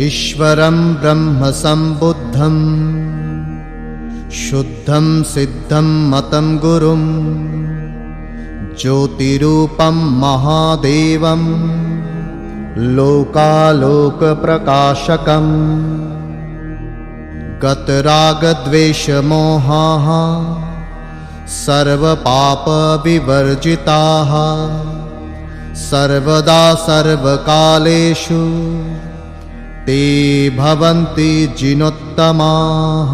ईश्वरं ब्रह्म संबुद्धं शुद्धं सिद्धं मतं गुरुं ज्योतिरूपं महादेवं लोकालोकप्रकाशकं गतरागद्वेषमोहाः सर्वपापविवर्जिताः सर्वदा सर्वकालेषु ते भवन्ति जिनोत्तमाः।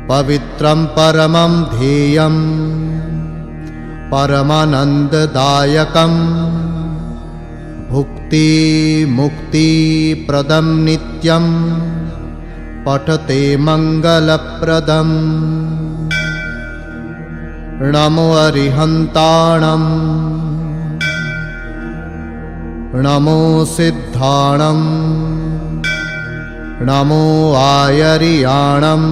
पवित्रं परमं ध्येयं परमानन्ददायकं भुक्तिमुक्तिप्रदं नित्यं पठते मङ्गलप्रदम्। नमो अरिहन्ताणं नमो सिद्धाणं नमो आयर्याणं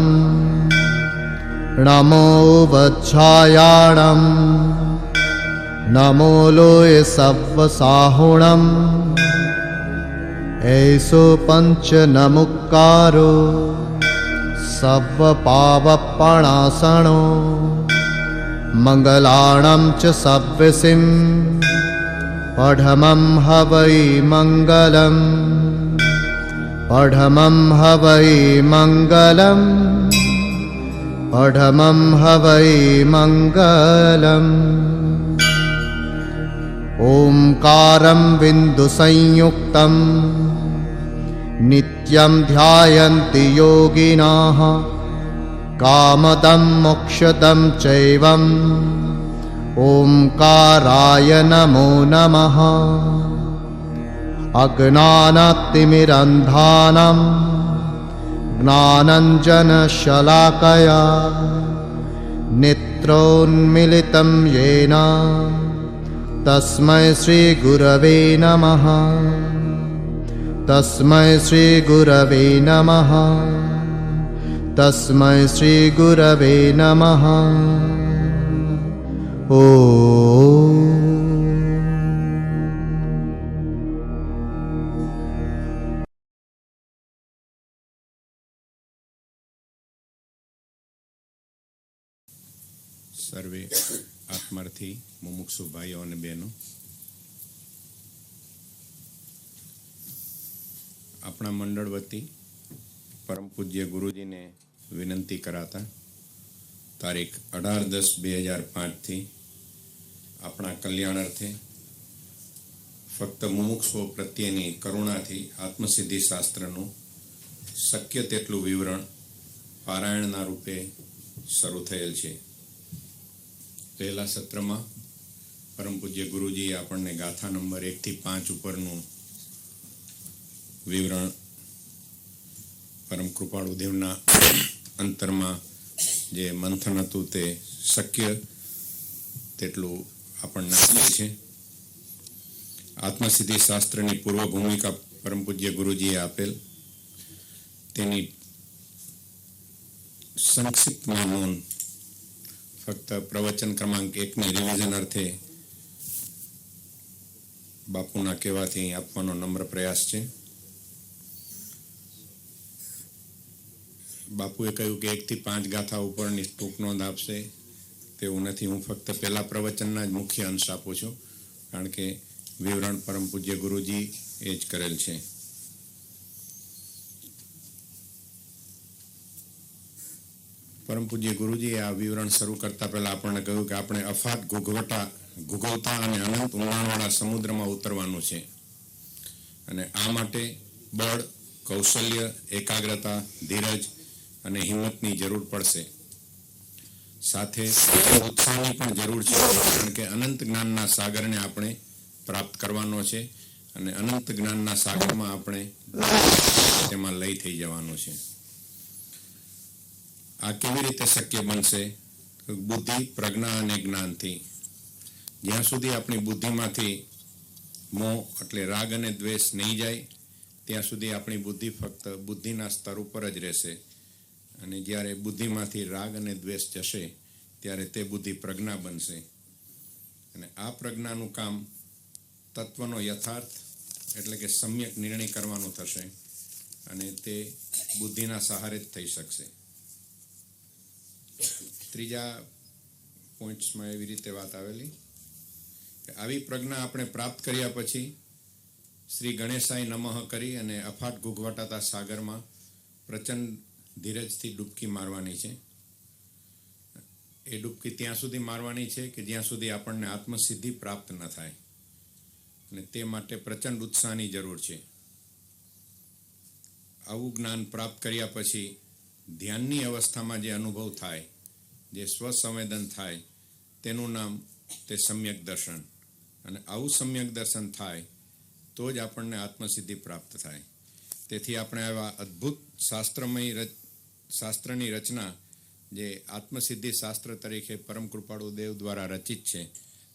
नमो वज्रायाणं नमो लोय सव्वसाहुणं ऐसो पंच नमुक्कारो सव्वपावपणासनो मंगलाणं च सव्यसिं पढमं हवै मंगलम् पढमं हवै मंगलम् पढमं हवै मंगलम्। ओंकारं बिन्दुसंयुक्तं नित्यं ध्यायन्ति योगिनः कामदं मोक्षदं चैवम् ओंकाराय नमो नमः। अज्ञानतिमिरन्धानां ज्ञानाञ्जनशलाकया नेत्रोन्मीलितं येन तस्मै श्रीगुरवे नमः तस्मै श्रीगुरवे नमः तस्मै श्रीगुरवे नमः। ओम સર્વે આત્માર્થી મુમુક્ષુ ભાઈઓ અને બહેનો, આપણા મંડળ વતી પરમ પૂજ્ય ગુરુજીને વિનંતી કરાતા તારીખ 18-10-2005 આપણા કલ્યાણ અર્થે ફક્ત મુમુક્ષુઓ પ્રત્યેની કરુણાથી આત્મસિદ્ધિ શાસ્ત્રનું શક્ય તેટલું વિવરણ પારાયણના રૂપે શરૂ થયેલ છે. પહેલા સત્રમાં પરમ પૂજ્ય ગુરુજીએ આપણને ગાથા નંબર 1 થી 5 ઉપરનું વિવરણ પરમ કૃપાળુ દેવના અંતરમાં જે મંથન હતું તે શક્ય તેટલું આપણને આપે છે. આત્મસિદ્ધિ શાસ્ત્રની પૂર્વ ભૂમિકા પરમ પૂજ્ય ગુરુજીએ આપેલ તેની સંક્ષિપ્તમાં નોંધ ફક્ત પ્રવચન ક્રમાંક 1ની રિવિઝન અર્થે બાપુના કહેવાથી આપવાનો નમ્ર પ્રયાસ છે. બાપુએ કહ્યું કે 1 થી 5 ગાથા ઉપરની ટૂંક નોંધ આપશે તેવું નથી. હું ફક્ત પહેલા પ્રવચનના જ મુખ્ય અંશ આપું છું, કારણ કે વિવરણ પરમ પૂજ્ય ગુરુજી એ જ કરેલ છે. પરમ પૂજ્ય ગુરુજીએ આ વિવરણ શરૂ કરતા પહેલા આપણને કહ્યું કે આપણે અફાટ ઘૂઘવતા અને અનંત ઊંડાણવાળા સમુદ્રમાં ઉતરવાનું છે, અને આ માટે બળ, કૌશલ્ય, એકાગ્રતા, ધીરજ અને હિંમતની જરૂર પડશે. સાથે ઉત્સાહની પણ જરૂર છે, કારણ કે અનંત જ્ઞાનના સાગરને આપણે પ્રાપ્ત કરવાનો છે અને અનંત જ્ઞાનના સાગરમાં આપણે તેમાં લય થઈ જવાનું છે. આ કેવી રીતે શક્ય બનશે? બુદ્ધિ, પ્રજ્ઞા અને જ્ઞાનથી. જ્યાં સુધી આપણી બુદ્ધિમાંથી મોહ એટલે રાગ અને દ્વેષ નહીં જાય ત્યાં સુધી આપણી બુદ્ધિ ફક્ત બુદ્ધિના સ્તર ઉપર જ રહેશે, અને જ્યારે બુદ્ધિમાંથી રાગ અને દ્વેષ જશે ત્યારે તે બુદ્ધિ પ્રજ્ઞા બનશે. અને આ પ્રજ્ઞાનું કામ તત્વનો યથાર્થ એટલે કે સમ્યક નિર્ણય કરવાનો થશે અને તે બુદ્ધિના સહારે જ થઈ શકશે. ત્રીજા પોઈન્ટ્સમાં એવી રીતે વાત આવેલી કે આવી પ્રજ્ઞા આપણે પ્રાપ્ત કર્યા પછી શ્રી ગણેશાય નમઃ કરી અને અફાટ ઘૂઘવટાતા સાગરમાં પ્રચંડ ધીરજથી ડૂબકી મારવાની છે. એ ડૂબકી ત્યાં સુધી મારવાની છે કે જ્યાં સુધી આપણને આત્મસિદ્ધિ પ્રાપ્ત ન થાય, અને તે માટે પ્રચંડ ઉત્સાહની જરૂર છે. આવું જ્ઞાન પ્રાપ્ત કર્યા પછી ધ્યાનની અવસ્થામાં જે અનુભવ થાય, જે સ્વસંવેદન થાય, તેનું નામ તે સમ્યક દર્શન. અને આવું સમ્યક દર્શન થાય તો જ આપણને આત્મસિદ્ધિ પ્રાપ્ત થાય. તેથી આપણે આવા અદ્ભુત શાસ્ત્રની રચના જે આત્મસિદ્ધિ શાસ્ત્ર તરીકે પરમ કૃપાળુ દેવ દ્વારા રચિત છે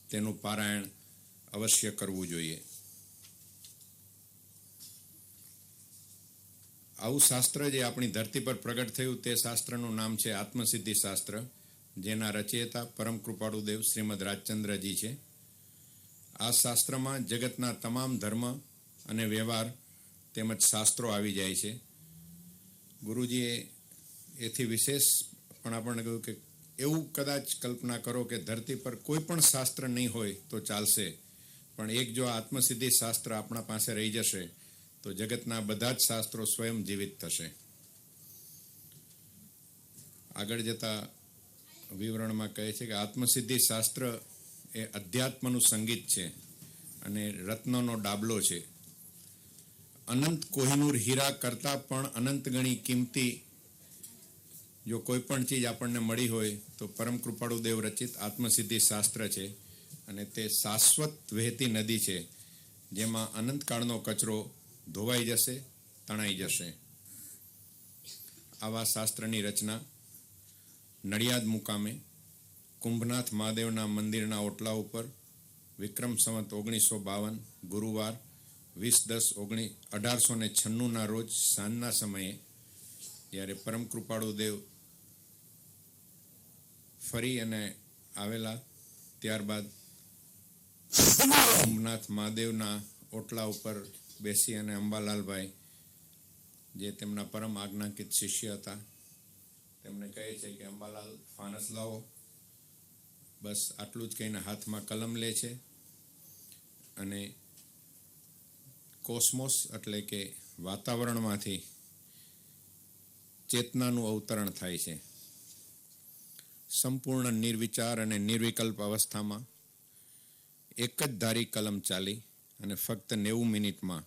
તેનું પારાયણ અવશ્ય કરવું જોઈએ. આવું શાસ્ત્ર જે આપણી ધરતી પર પ્રગટ થયું તે શાસ્ત્રનું નામ છે આત્મસિદ્ધિ શાસ્ત્ર, જેના રચયિતા પરમ કૃપાળુ દેવ શ્રીમદ રાજચંદ્રજી છે. આ શાસ્ત્રમાં જગતના તમામ ધર્મ અને વ્યવહાર તેમજ શાસ્ત્રો આવી જાય છે. ગુરુજીએ એથી વિશેષ પણ આપણને કહ્યું કે એવું કદાચ કલ્પના કરો કે ધરતી પર કોઈ પણ શાસ્ત્ર નહીં હોય તો ચાલશે, પણ એક જો આત્મસિદ્ધિ શાસ્ત્ર આપણા પાસે રહી જશે તો જગતના બધા જ શાસ્ત્રો સ્વયં જીવિત થશે. આગળ જતા વિવરણમાં કહે છે કે આત્મસિદ્ધિ શાસ્ત્ર એ અધ્યાત્મનું સંગીત છે અને રત્નનો ડાબલો છે. અનંત કોહિનૂર હીરા કરતાં પણ અનંત ગણી કિંમતી જો કોઈ પણ ચીજ આપણને મળી હોય તો પરમ કૃપાળુ દેવ રચિત આત્મસિદ્ધિ શાસ્ત્ર છે. અને તે શાશ્વત વહેતી નદી છે, જેમાં અનંતકાળનો કચરો ધોવાઈ જશે, તણાઈ જશે. આવા શાસ્ત્રની રચના નડિયાદ મુકામે કુંભનાથ મહાદેવના મંદિરના ઓટલા ઉપર વિક્રમ સંવત 1952 ગુરુવાર 20-10-1896 રોજ સાંજના સમયે, જ્યારે પરમ કૃપાળુ દેવ ફરી અને આવેલા, ત્યારબાદ કુંભનાથ મહાદેવના ઓટલા ઉપર બેસી અને અંબાલાલભાઈ, જે તેમના પરમ આજ્ઞાકિત શિષ્ય હતા, તેમને કહે છે કે અંબાલાલ ફાનસ લાવો. બસ આટલું જ કહીને હાથમાં કલમ લે છે અને કોસ્મોસ એટલે કે વાતાવરણમાંથી ચેતનાનું અવતરણ થાય છે. સંપૂર્ણ નિર્વિચાર અને નિર્વિકલ્પ અવસ્થામાં એક જ ધારી કલમ ચાલી અને ફક્ત 90 મિનિટમાં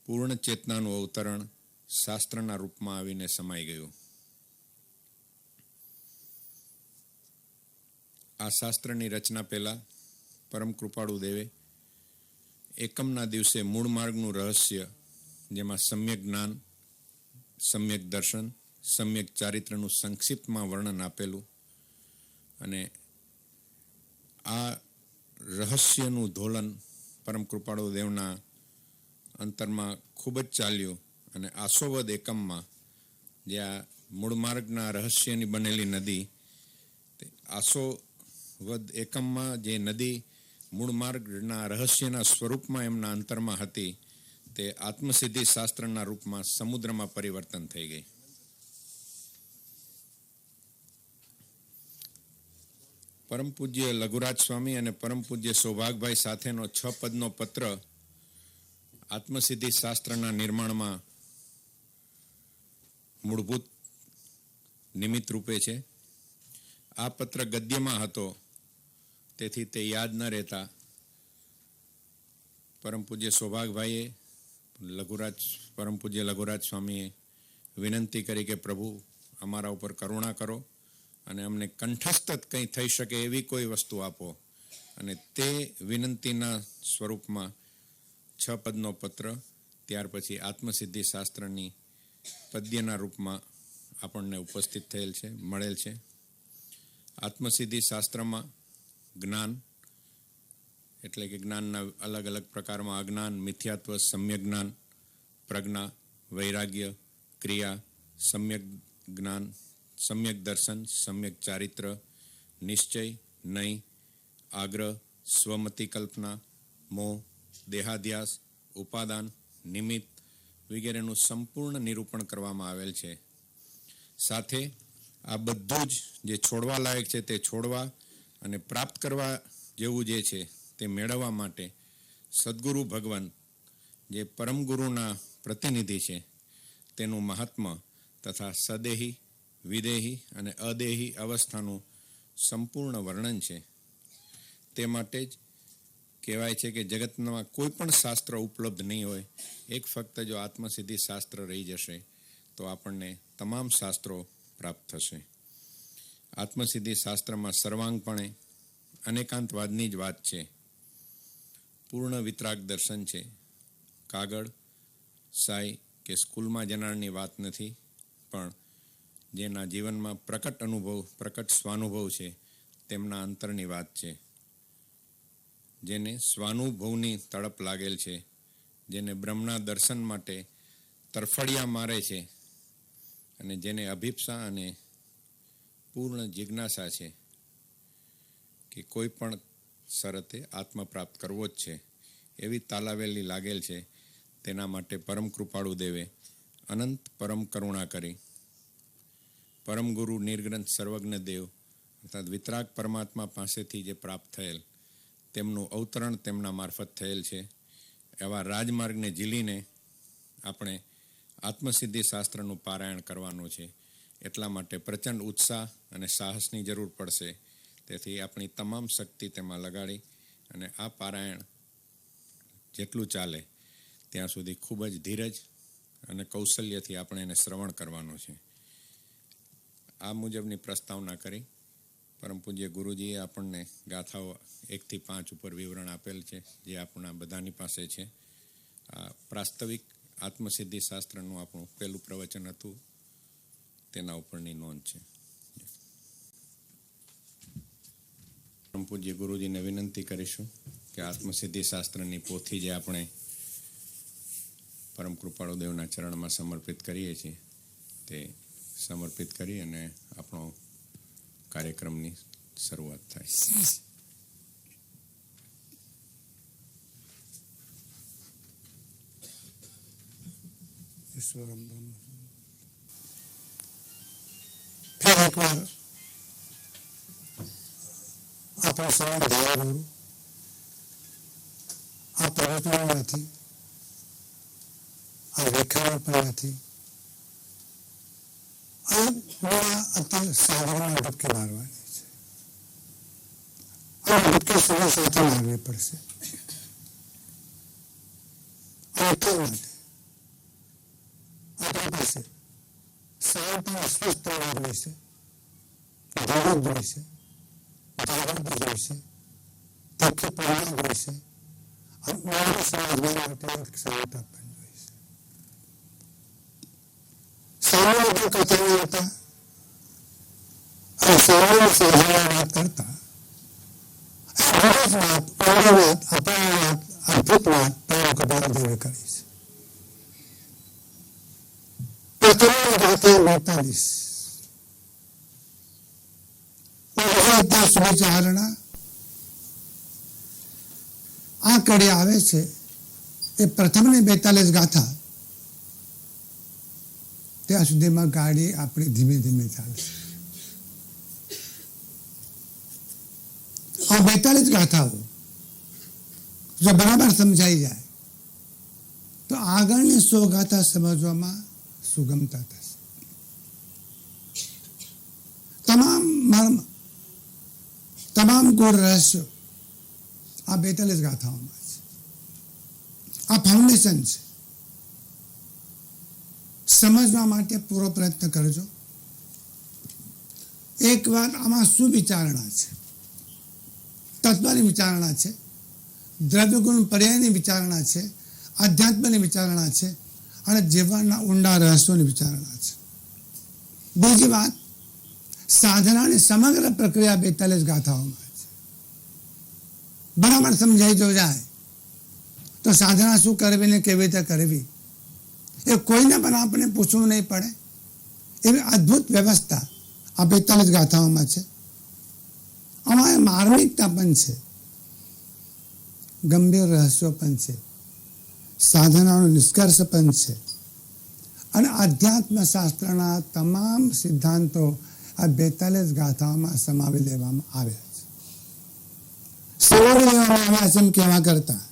પૂર્ણ ચેતનાનું અવતરણ શાસ્ત્રના રૂપમાં આવીને સમાઈ ગયું. આ શાસ્ત્રની રચના પહેલા પરમ કૃપાળુ દેવે એકમના દિવસે મૂળ માર્ગનું રહસ્ય, જેમાં સમ્યક જ્ઞાન, સમ્યક દર્શન, સમ્યક ચારિત્રનું સંક્ષિપ્તમાં વર્ણન આપેલું. અને આ રહસ્યનું ધોલન પરમ કૃપાળુ દેવના અંતરમાં ખૂબ જ ચાલ્યું. અને આસોવદ એકમમાં જે આ મૂળ માર્ગના રહસ્યની બનેલી નદી, તે આસોવદ એકમમાં જે નદી મૂળ માર્ગના રહસ્યના સ્વરૂપમાં એમના અંતરમાં હતી, તે આત્મસિદ્ધિ શાસ્ત્રના રૂપમાં સમુદ્રમાં પરિવર્તન થઈ ગઈ. પરમ પૂજ્ય લઘુરાજ સ્વામી અને પરમ પૂજ્ય સૌભાગભાઈ સાથેનો 6 પદનો પત્ર આત્મસિદ્ધિ શાસ્ત્રના નિર્માણમાં મૂળભૂત નિમિત્ત રૂપે છે. આ પત્ર ગદ્યમાં હતો, તેથી તે યાદ ન રહેતા પરમ પૂજ્ય સૌભાગભાઈએ પરમ પૂજ્ય લઘુરાજ સ્વામીએ વિનંતી કરી કે પ્રભુ અમારા ઉપર કરુણા કરો અને અમને કંઠસ્થ કંઈ થઈ શકે એવી કોઈ વસ્તુ આપો. અને તે વિનંતીના સ્વરૂપમાં 6 પદનો પત્ર ત્યાર પછી આત્મસિદ્ધિ શાસ્ત્રની પદ્યના રૂપમાં આપણને ઉપસ્થિત થયેલ છે, મળેલ છે. આત્મસિદ્ધિ શાસ્ત્રમાં જ્ઞાન એટલે કે જ્ઞાનના અલગ અલગ પ્રકારમાં અજ્ઞાન, મિથ્યાત્વ, સમ્યક જ્ઞાન, પ્રજ્ઞા, વૈરાગ્ય, ક્રિયા, સમ્યક જ્ઞાન, સમ્યક દર્શન, સમ્યક ચારિત્ર, નિશ્ચય, નય, આગ્રહ, સ્વમતિ કલ્પના, મોહ, દેહાધ્યાસ, ઉપાદાન, નિમિત્ત વગેરેનું સંપૂર્ણ નિરૂપણ કરવામાં આવેલ છે. સાથે આ બધું જ જે છોડવા લાયક છે તે છોડવા અને પ્રાપ્ત કરવા જેવું જે છે તે મેળવવા માટે સદગુરુ ભગવાન જે પરમ ગુરુના પ્રતિનિધિ છે તેનું મહાત્મા તથા સદેહી, વિદેહી અને અદેહી અવસ્થાનું સંપૂર્ણ વર્ણન છે. તે માટે જ કહેવાય છે કે જગતમાં કોઈ પણ શાસ્ત્ર ઉપલબ્ધ નહીં હોય, એક ફક્ત જો આત્મસિદ્ધિ શાસ્ત્ર રહી જશે તો આપણને તમામ શાસ્ત્રો પ્રાપ્ત થશે. આત્મસિદ્ધિ શાસ્ત્રમાં સર્વાંગપણે અનેકાંતવાદની જ વાત છે. પૂર્ણ વિતરાગ દર્શન છે. કાગળ, સાઈ કે સ્કૂલમાં જનારની વાત નથી, પણ જેના જીવનમાં પ્રકટ અનુભવ, પ્રકટ સ્વાનુભવ છે તેમના અંતરની વાત છે. જેને સ્વાનુભવની તડપ લાગેલ છે, જેને બ્રહ્મના દર્શન માટે તરફડિયા મારે છે અને જેને અભિપ્સા અને પૂર્ણ જિજ્ઞાસા છે કે કોઈ પણ શરતે આત્મ પ્રાપ્ત કરવો જ છે, એવી તાલાવેલી લાગેલ છે. તેના માટે પરમ કૃપાળુ દેવે અનંત પરમ કરુણા કરી પરમ ગુરુ નિર્ગ્રંથ સર્વજ્ઞ દેવ અર્થાત વિતરાગ પરમાત્મા પાસેથી જે પ્રાપ્ત થયેલ તેમનું અવતરણ તેમના મારફત થયેલ છે. એવા રાજમાર્ગને ઝીલીને આપણે આત્મસિદ્ધિ શાસ્ત્રનું પારાયણ કરવાનું છે. એટલા માટે પ્રચંડ ઉત્સાહ અને સાહસની જરૂર પડશે. તેથી આપણી તમામ શક્તિ તેમાં લગાડી અને આ પારાયણ જેટલું ચાલે ત્યાં સુધી ખૂબ જ ધીરજ અને કૌશલ્યથી આપણે એને શ્રવણ કરવાનું છે. આ મુજબની પ્રસ્તાવના કરી પરમ પૂજ્ય ગુરુજીએ આપણને ગાથાઓ 1 થી 5 ઉપર વિવરણ આપેલ છે, જે આપણા બધાની પાસે છે. આ પ્રાસ્તવિક આત્મસિદ્ધિ શાસ્ત્રનું આપણું પહેલું પ્રવચન હતું, તેના ઉપરની નોંધ છે. પરમ પૂજ્ય ગુરુજીને વિનંતી કરીશું કે આત્મસિદ્ધિ શાસ્ત્રની પોથી જે આપણે પરમ કૃપાળુ દેવના ચરણમાં સમર્પિત કરીએ છીએ તે સમર્પિત કરી અને આપણો કાર્યક્રમની શરૂઆત થાય. ફરી એકવાર આપણા સૌ ધ્યાન આ પ્રવચનોમાંથી, આ રેખાઓ પરથી અત્યારે સાગરમાં ડૂબકી મારવાની છે. આ ડૂબકી સમય સાથે મારવી પડશે. અને તે માટે આપણી પાસે શાંત અને સ્વસ્થ રહેશે, ધીરજ રહેશે, જાગૃતિ રહેશે, તથ્યપૂર્ણ રહેશે અને મારું સમજવા માટે એક ક્ષમતા પણ રહેશે. સામાન્ય કથાની હતા અને સામાન્ય સમજવાની વાત કરતા વાત, આપણી વાત, અદ્ભુત વાત પરમ કપાળ દેવે કરી છે. પ્રથમ ગાથા 42 સુવિચારણા આ કડી આવે છે. એ પ્રથમની 42 ગાથા ત્યાં સુધીમાં ગાડી આપણી ધીમે ધીમે ચાલશે. આ 42 ગાથાઓ જો બરાબર સમજાઈ જાય તો આગળની 100 ગાથા સમજવામાં સુગમતા થશે. તમામ મર્મ, તમામ ગૂઢ રહસ્યો આ 42 ગાથાઓમાં છે. આ ફાઉન્ડેશન છે. સમજવા માટે પૂરો પ્રયત્ન કરજો. એક વાત, આમાં શું વિચારણા છે? તત્વની વિચારણા છે, દ્રવ્યગુણ પર્યાયની વિચારણા છે, આધ્યાત્મની વિચારણા છે અને જીવનના ઊંડા રહસ્યોની વિચારણા છે. બીજી વાત, સાધનાની સમગ્ર પ્રક્રિયા 42 ગાથાઓમાં છે. બરાબર સમજાઈ જો જાય તો સાધના શું કરવી ને કેવી રીતે કરવી એ કોઈને પણ આપણે પૂછવું નહીં પડે. એવી અદ્ભુત વ્યવસ્થા આ 42 ગાથાઓમાં છે. આમાં માર્મિકતા પણ છે. ગંભીર રહસ્યો પણ છે, સાધનાનો નિષ્કર્ષ પણ છે અને આધ્યાત્મ શાસ્ત્રના તમામ સિદ્ધાંતો આ 42 ગાથાઓમાં સમાવી લેવામાં આવ્યા છે. સમાવી લેવામાં આવ્યા છે એમ કહેવા કરતા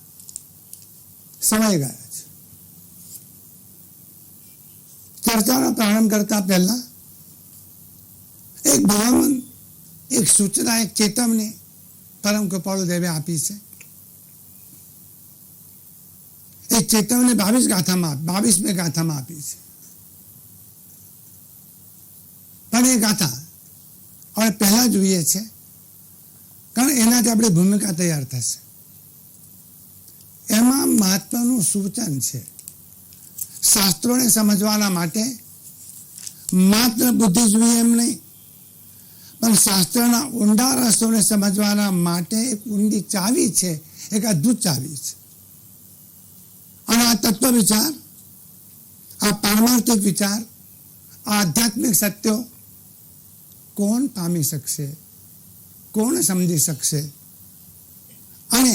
સમાઈ ગયા છે. ચર્ચાનો પ્રારંભ કરતા પહેલા એક ભલામણ, એક સૂચના, એક ચેતવણી પરમ કૃપાળુ દેવે આપી છે. એ ચેતવણી 22મી ગાથામાં આપી છે. પણ એ ગાથા આપણે પહેલા જોઈએ છે, કારણ એનાથી આપણી ભૂમિકા તૈયાર થશે. એમાં મહત્વનું સૂચન છે. શાસ્ત્રોને સમજવાના માટે માત્ર બુદ્ધિ જોઈએ એમ નહીં, પણ શાસ્ત્રના ઊંડા રસોને સમજવાના માટે એક ઊંડી ચાવી છે, એક અદ્ભુત ચાવી છે. અને આ તત્વ વિચાર, આ પારમાર્થિક વિચાર, આ આધ્યાત્મિક સત્યો કોણ પામી શકશે, કોણ સમજી શકશે અને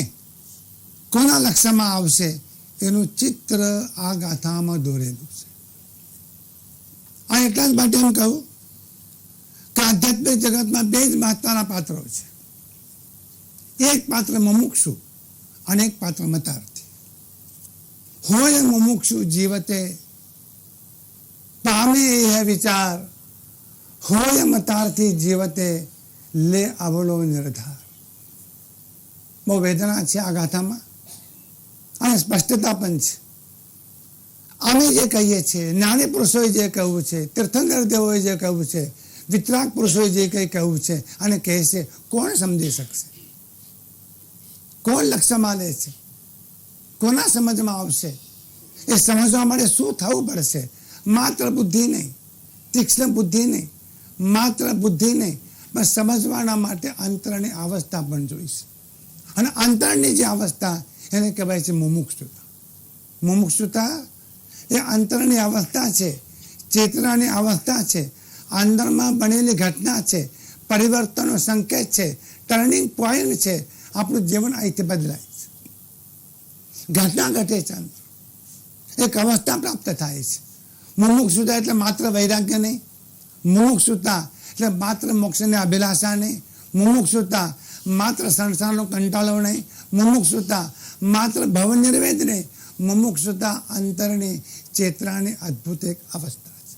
કોના લક્ષ્યમાં આવશે એનું ચિત્ર આ ગાથામાં દોરેલું છે. આ એટલા જ માટે એમ કહું કે આધ્યાત્મિક જગતમાં 2 જ મહત્વના પાત્રો છે. એક પાત્ર મુમુક્ષુ અને એક પાત્ર મતાર્થી. હોય મુમુક્ષુ જીવતે પામે એ વિચાર, હોય મતાર્થી જીવતે લે અવલો નિર્ધાર. બહુ વેદના છે આ ગાથામાં અને સ્પષ્ટતા પણ છે. અમે જે કહીએ છીએ, જ્ઞાની પુરુષોએ જે કહ્યું છે, તીર્થંકર દેવોએ જે કહ્યું છે, વિતરાગ પુરુષોએ જે કંઈ કહ્યું છે અને કહે છે, કોણ સમજી શકશે, કોણ લક્ષ્યમાં લે છે, કોના સમજમાં આવશે? એ સમજવા માટે શું થવું પડશે? માત્ર બુદ્ધિ નહીં, તીક્ષ્ણ બુદ્ધિ નહીં, માત્ર બુદ્ધિ નહીં, પણ સમજવાના માટે અંતરની અવસ્થા પણ જોઈશે. અને અંતરની જે અવસ્થા એને કહેવાય છે મુમુક્ષુતા. મુમુક્ષુતા એ અંતરની અવસ્થા છે, ચેતનાની અવસ્થા છે, અંદરમાં બનેલી ઘટના છે, પરિવર્તનનો સંકેત છે, ટર્નિંગ પોઈન્ટ છે. આપણું જીવન અહીંથી બદલાય છે. ઘટના ઘટે છે, અંદર એક અવસ્થા પ્રાપ્ત થાય છે. મુમુક્ષુતા એટલે માત્ર વૈરાગ્ય નહીં, મુમુક્ષુતા એટલે માત્ર મોક્ષની અભિલાષા નહીં, મુમુક્ષુતા માત્ર સંસારનો કંટાળો નહીં, મુમુક્ષુતા માત્ર ભવ નિર્વેદ નહીં, મુમુક્ષુતા અંતરની ચેતનાની અદ્ભુત એક અવસ્થા છે.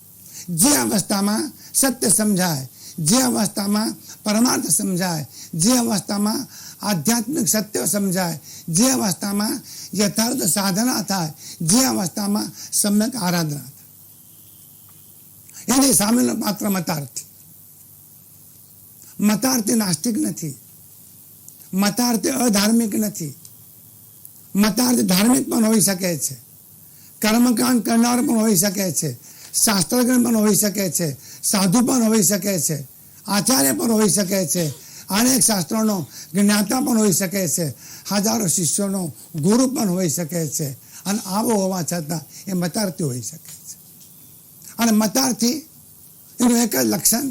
જે અવસ્થામાં સત્ય સમજાય, જે અવસ્થામાં પરમાર્થ સમજાય, જે અવસ્થામાં આધ્યાત્મિક સત્યો સમજાય, જે અવસ્થામાં યથાર્થ સાધના થાય, જે અવસ્થામાં સમ્યક આરાધના થાય, એની સામેનો પાત્ર મતાર્થી. મતાર્થી નાસ્તિક નથી, મતાર્થી અધાર્મિક નથી. મતાર્થી ધાર્મિક પણ હોઈ શકે છે, કર્મકાંડ કરનાર પણ હોઈ શકે છે, શાસ્ત્રજ્ઞ પણ હોઈ શકે છે, સાધુ પણ હોઈ શકે છે, આચાર્ય પણ હોઈ શકે છે, અનેક શાસ્ત્રોનો જ્ઞાતા પણ હોઈ શકે છે, હજારો શિષ્યોનો ગુરુ પણ હોઈ શકે છે. અને આવો હોવા છતાં એ મતાર્થી હોઈ શકે છે. અને મતાર્થી એનું એક જ લક્ષણ,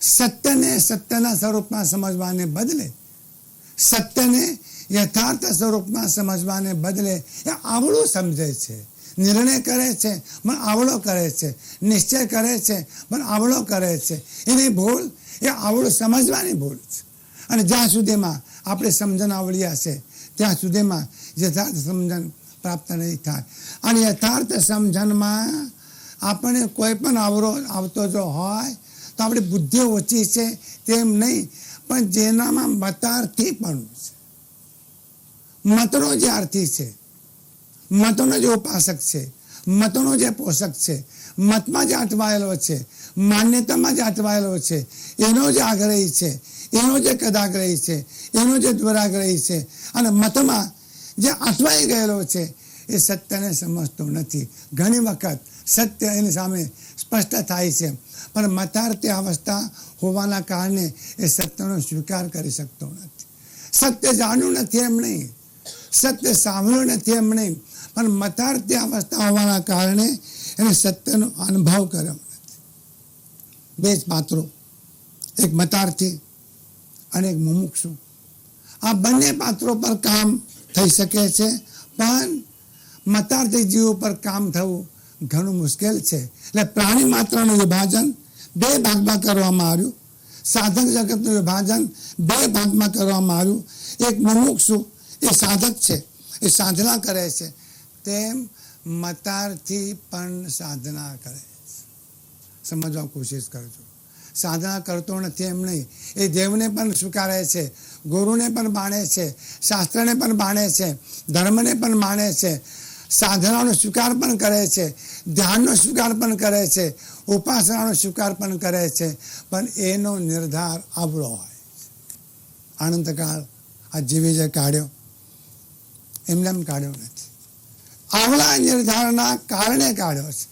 સત્યને સત્યના સ્વરૂપમાં સમજવાને બદલે, સત્યને યથાર્થ સ્વરૂપમાં સમજવાને બદલે એ આવડું સમજે છે, નિર્ણય કરે છે પણ આવડો કરે છે, નિશ્ચય કરે છે પણ આવડો કરે છે. એની ભૂલ એ આવડું સમજવાની ભૂલ છે. અને જ્યાં સુધીમાં આપણે સમજણ આવડી હશે ત્યાં સુધીમાં યથાર્થ સમજણ પ્રાપ્ત નહીં થાય. અને યથાર્થ સમજણમાં આપણે કોઈ પણ આવતો જો હોય તો આપણી બુદ્ધિ ઓછી છે તેમ નહીં, પણ જેનામાં મતાર્થી પણ છે, મતનો જે અર્થી છે, મતનો જે ઉપાસક છે, મતનો જે પોષક છે, મતમાં જે અટવાયેલો છે, માન્યતામાં જે અટવાયેલો છે, એનો જે આગ્રહી છે, એનો જે કદાગ્રહી છે, એનો જે દુરાગ્રહી છે, અને મતમાં જે અટવાઈ ગયેલો છે એ સત્યને સમજતો નથી. ઘણી વખત સત્ય એની સામે સ્પષ્ટ થાય છે, પણ મતાર્થી અવસ્થા હોવાના કારણે એ સત્યનો સ્વીકાર કરી શકતો નથી. સત્ય જાણ્યું નથી એમ નહીં, સત્ય સાંભળ્યું નથી એમ નહીં, પણ મતાર્થી અવસ્થા હોવાના કારણે એને સત્યનો અનુભવ કર્યો નથી. 2 જ પાત્રો, એક મતાર્થી અને એક મુમુક્ષુ. આ બંને પાત્રો પર કામ થઈ શકે છે, પણ મતાર્થી જીવ ઉપર કામ થવું ઘણું મુશ્કેલ છે. એટલે પ્રાણી માત્રનું વિભાજન બે ભાગમાં કરવામાં આવ્યું, સાધક જગતનું વિભાજન બે ભાગમાં કરવામાં આવ્યું. એક મુમુક્ષુ એ સાધક છે, એ સાધના કરે છે, તેમ મતાર્થી પણ સાધના કરે છે. સમજવા કોશિશ કરજો. સાધના કરતો નથી એમ નહીં, એ દેવને પણ સ્વીકારે છે, ગુરુને પણ માને છે, શાસ્ત્રને પણ માને છે, ધર્મને પણ માને છે, સાધનાનો સ્વીકાર પણ કરે છે, ધ્યાનનો સ્વીકાર પણ કરે છે, ઉપાસનાનો સ્વીકાર પણ કરે છે, પણ એનો નિર્ધાર આવડો હોય. આનંદકાળ આ જીવે જે કાઢ્યો એમને એમ કાઢ્યો નથી, આવડા નિર્ધારના કારણે કાઢ્યો છે.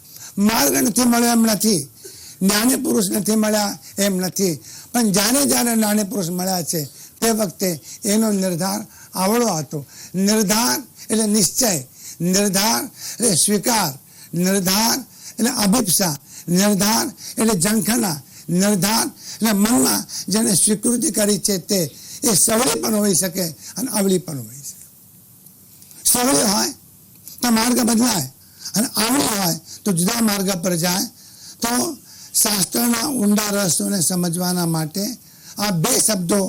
માર્ગ નથી મળ્યો એમ નથી, જ્ઞાની પુરુષ નથી મળ્યા એમ નથી, પણ જ્યારે જ્યારે જ્ઞાની પુરુષ મળ્યા છે તે વખતે એનો નિર્ધાર આવડો હતો. નિર્ધાર એટલે નિશ્ચય, નિર્ધાર એટલે સ્વીકાર, નિર્ધાર એટલે અભિપ્સા, નિર્ધાર એટલે ઝંખના, નિર્ધાર એટલે મનમાં જેને સ્વીકૃતિ કરી છે તે એ સવળી પણ હોઈ શકે અને અવળી પણ હોઈ શકે. સવળી હોય તો માર્ગ બદલાય અને આવડી હોય તો જુદા માર્ગ પર જાય. તો શાસ્ત્રના ઊંડા રહસ્યોને સમજવાના માટે આ બે શબ્દો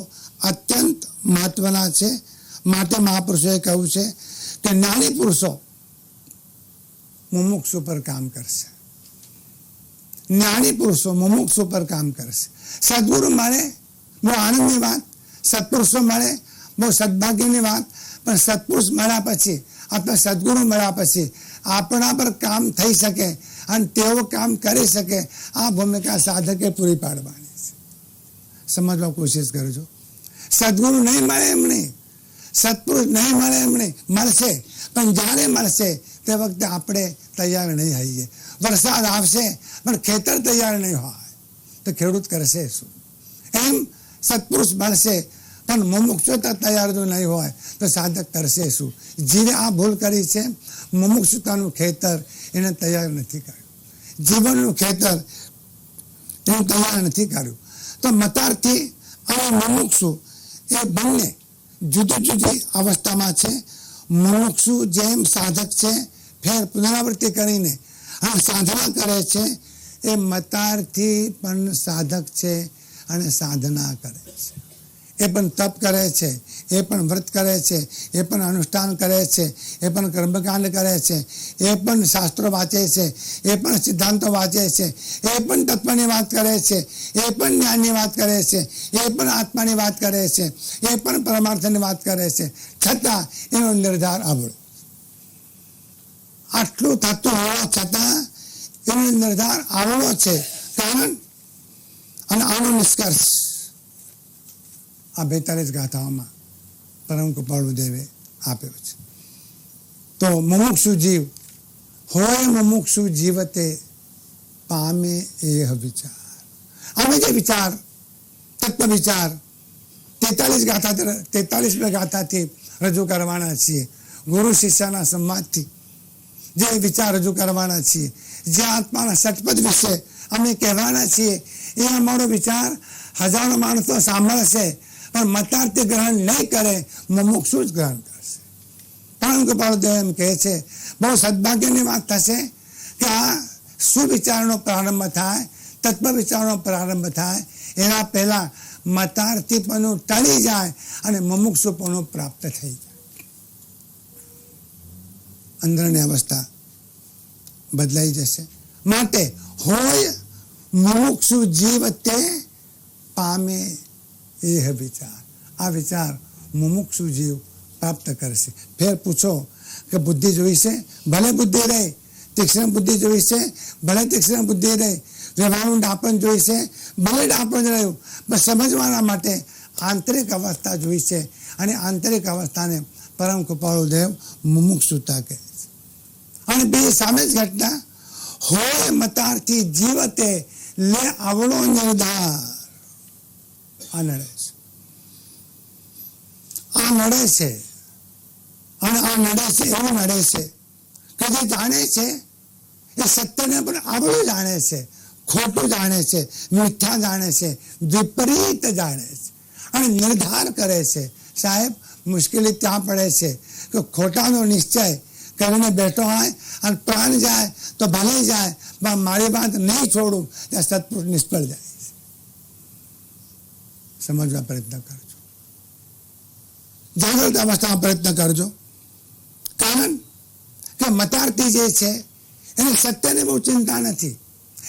અત્યંત મહત્વના છે. માટે મહાપુરુષોએ કહ્યું છે કે જ્ઞાની પુરુષો મુમુક્ષુ પર કામ કરશે, જ્ઞાની પુરુષો મુમુક્ષુ પર કામ કરશે. સદગુરુ મળે બહુ આનંદની વાત, સત્પુરુષો મળે બહુ સદભાગ્યની વાત, પણ સત્પુરુષ મળ્યા પછી અથવા સદગુરુ મળ્યા પછી આપણા પર કામ થઈ શકે અને તેઓ કામ કરી શકે આ ભૂમિકા સાધકે પૂરી પાડવાની છે. સમજવા કોશિશ કરજો. સદગુરુ નહીં મળે એમ નહીં, સત્પુરુષ નહીં મળે એમ નહીં, મળશે, પણ જ્યારે મળશે તે વખતે આપણે તૈયાર નહીં હોઈએ. વરસાદ આવશે પણ ખેતર તૈયાર નહીં હોય તો ખેડૂત કરશે શું? એમ સત્પુરુષ મળશે પણ મુમુક્ષુતા તૈયાર જો નહીં હોય તો સાધક કરશે શું? જીવે આ ભૂલ કરી છે, મુમુક્ષુતાનું ખેતર એને તૈયાર નથી કર્યું, જીવનનું ખેતર એનું તૈયાર નથી કર્યું. તો મતાર્થી અને મુમુક્ષુ એ બંને જુદી જુદી અવસ્થામાં છે. મુમુક્ષુ જેમ સાધક છે, ફેર પુનરાવૃત્તિ કરીને આ સાધના કરે છે, એ મતાર્થી પણ સાધક છે અને સાધના કરે છે. એ પણ તપ કરે છે, એ પણ વ્રત કરે છે, એ પણ અનુષ્ઠાન કરે છે, એ પણ કર્મકાંડ કરે છે, એ પણ શાસ્ત્રો વાંચે છે, એ પણ સિદ્ધાંતો વાંચે છે, એ પણ તત્વની વાત કરે છે, એ પણ જ્ઞાનની વાત કરે છે, એ પણ આત્માની વાત કરે છે, એ પણ પરમાર્થની વાત કરે છે, છતાં એનો નિર્ધાર આવડો. આટલું થતું હોવા છતાં એનો નિર્ધાર આવડો છે. કારણ અને આનો નિષ્કર્ષ આ 42 ગાથાઓમાં પરમ કૃપાળુદેવે આપ્યો છે. તો મુમુક્ષુ જીવ હોય મુમુક્ષુ જીવતે પામે એહ વિચાર. અમે જે વિચાર તત્વ વિચાર 43 ગાથાથી રજૂ કરવાના છીએ, ગુરુ શિષ્યના સંવાદથી જે વિચાર રજૂ કરવાના છીએ, જે આત્માના સટપદ વિશે અમે કહેવાના છીએ, એ અમારો વિચાર હજારો માણસો સાંભળશે પણ મતાર્થી ગ્રહણ નહીં કરે, મુમુક્ષુ જ ગ્રહણ કરશે. પરમ કૃપાળુદેવ એમ કહે છે બહુ સદભાગ્યની વાત થશે કે આ સુવિચારનો પ્રારંભ થાય, તત્વ વિચારનો પ્રારંભ થાય એના પહેલા મતાર્થીપણું ટળી જાય અને મુમુક્ષુપણું પ્રાપ્ત થઈ જાય. અંદરની અવસ્થા બદલાઈ જશે. માટે હોય મુમુક્ષુ જીવ તે પામે એહ વિચાર. આ વિચાર મુમુક્ષુ જીવ પ્રાપ્ત કરશે. ફેર પૂછો કે બુદ્ધિ જોઈ છે, ભલે બુદ્ધિ રહે, તીક્ષ્ણ બુદ્ધિ જોઈ છે, ભલે તીક્ષ્ણ બુદ્ધિ રહે, વ્યવહારનું ડાપણ જોઈ છે, ભલે ડાપણ રહ્યું, પણ સમજવાના માટે આંતરિક અવસ્થા જોઈ છે અને આંતરિક અવસ્થાને પરમ કૃપાળુદેવ મુમુક્ષુતા કહે છે. અને બે સામે જ ઘટના હોય મતાર્થી જીવતે લે આવડો નિર્ધાર. આ નડે છે, આ નડે છે અને આ નડે છે એવું નડે છે કે જે જાણે છે એ સત્યને પણ આવડું જાણે છે, ખોટું જાણે છે, મિથ્યા જાણે છે, વિપરીત જાણે છે અને નિર્ધાર કરે છે સાહેબ મુશ્કેલી ત્યાં પડે છે કે ખોટાનો નિશ્ચય કરીને બેઠો હોય અને પ્રાણ જાય તો ભલે જાય, પણ મારી વાત નહીં છોડું ત્યાં સત્પુરુષ નિષ્ફળ જાય. સમજવા પ્રયત્ન કરજો, જાગૃત અવસ્થામાં પ્રયત્ન કરજો. કારણ કે મતાર્થી જે છે એને સત્યની બહુ ચિંતા નથી,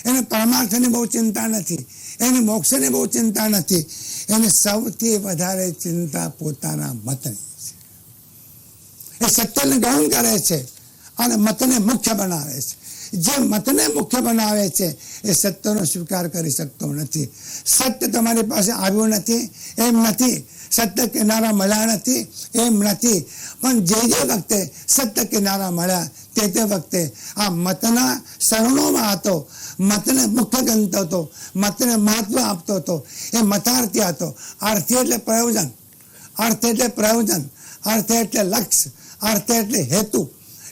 એને પરમાર્થની બહુ ચિંતા નથી, એને મોક્ષની બહુ ચિંતા નથી. એને સૌથી વધારે ચિંતા પોતાના મતની છે. એ સત્યને ગૌણ કરે છે અને મતને મુખ્ય બનાવે છે. જે મતને મુખ્ય બનાવે છે એ સત્યનો સ્વીકાર કરી શકતો નથી. સત્ય તમારી પાસે આવ્યું નથી એમ નથી, સત્ય કિનારા મળ્યા નથી એમ નથી, પણ જે વખતે સત્ય કિનારા મળ્યા તે વખતે આ મતના શરણોમાં હતો, મતને મુખ્ય ગણતો હતો, મતને મહત્વ આપતો હતો. એ મતાર્થી હતો. અર્થી એટલે પ્રયોજન, અર્થ એટલે પ્રયોજન, અર્થ એટલે લક્ષ્ય, અર્થ એટલે હેતુ.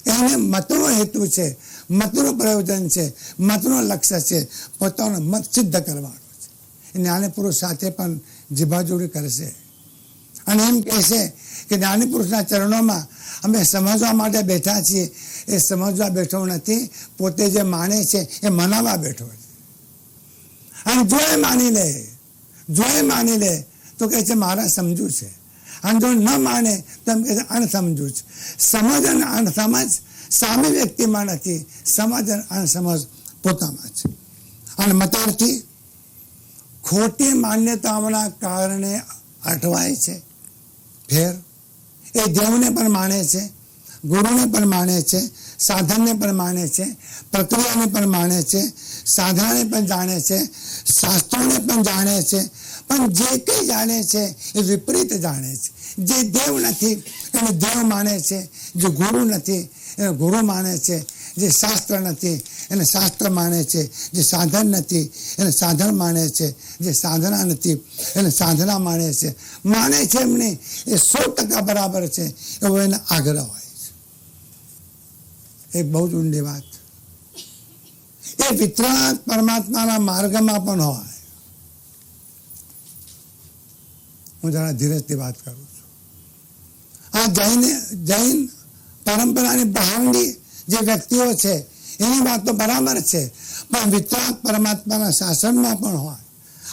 એને મતનો હેતુ છે, મતનું પ્રયોજન છે, મતનું લક્ષ્ય છે, પોતાનો મત સિદ્ધ કરવાનો છે. જ્ઞાની પુરુષ સાથે પણ જીભાજોડી કરશે અને એમ કહેશે કે જ્ઞાની પુરુષના ચરણોમાં અમે સમજવા માટે બેઠા છીએ. એ સમજવા બેઠો નથી, પોતે જે માને છે એ મનાવવા બેઠો છે. અને જો એ માની લે તો કહે છે મારા સમજુ છે, અને જો ન માને તો એમ કહે છે અણસમજુ છે. સમજ અને અણસમજ સામે વ્યક્તિમાં નથી, સમજ અને અણસમજ પોતામાં છે. અને મતાર્થી ખોટી માન્યતાઓના કારણે અટવાય છે. ફેર એ દેવને પણ માને છે, ગુરુને પણ માને છે, સાધનને પણ માને છે, પ્રક્રિયાને પણ માને છે, સાધનાને પણ જાણે છે, શાસ્ત્રોને પણ જાણે છે, પણ જે કંઈ જાણે છે એ વિપરીત જાણે છે. જે દેવ નથી એને દેવ માને છે, જે ગુરુ નથી એને ગુરુ માને છે, જે શાસ્ત્ર નથી એને શાસ્ત્ર માને છે, જે સાધન નથી એને સાધન માને છે, જે સાધના નથી એને સાધના માને છે. માને છે એમની એ 100% બરાબર છે એવો એને આગ્રહ હોય છે. એ બહુ જ ઊંડી વાત. એ વિતરાગ પરમાત્માના માર્ગમાં પણ હોય. હું જરા ધીરજથી વાત કરું છું. આ જૈન પરંપરાની બહારની જે વ્યક્તિઓ છે એની વાત તો બરાબર છે, પણ વિતરાગ પરમાત્માના શાસનમાં પણ હોય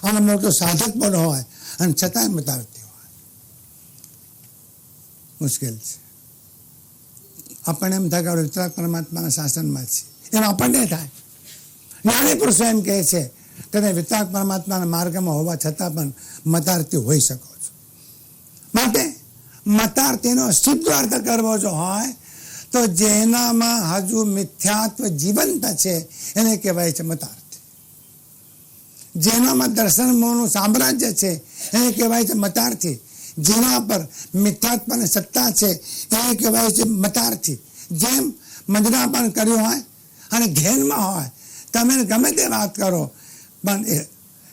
અને મોટો સાધક પણ હોય અને છતાંય મતાર્થી હોય. મુશ્કેલ છે. આપણને એમ થાય કે વિતરાગ પરમાત્માના શાસનમાં છે, એમ આપણને થાય. જ્ઞાની પુરુષો એમ કહે છે કે તમે વિતરાગ પરમાત્માના માર્ગમાં હોવા છતાં પણ મતાર્થી હોઈ શકો છો. માટે મતાર્થીનો સિદ્ધ અર્થ કરવો જો હોય તો જેનામાં હજુ મિથ્યાત્વ જીવંત છે એને કહેવાય છે મતાર્થી. જેનામાં દર્શન મોહનું સામ્રાજ્ય છે એને કહેવાય છે મતાર્થી. જેના પર મિથ્યાત્વની સત્તા છે એને કહેવાય છે મતાર્થી. જેમ મંજનાપન કર્યું હોય અને ઘેનમાં હોય, તમે ગમે તે વાત કરો પણ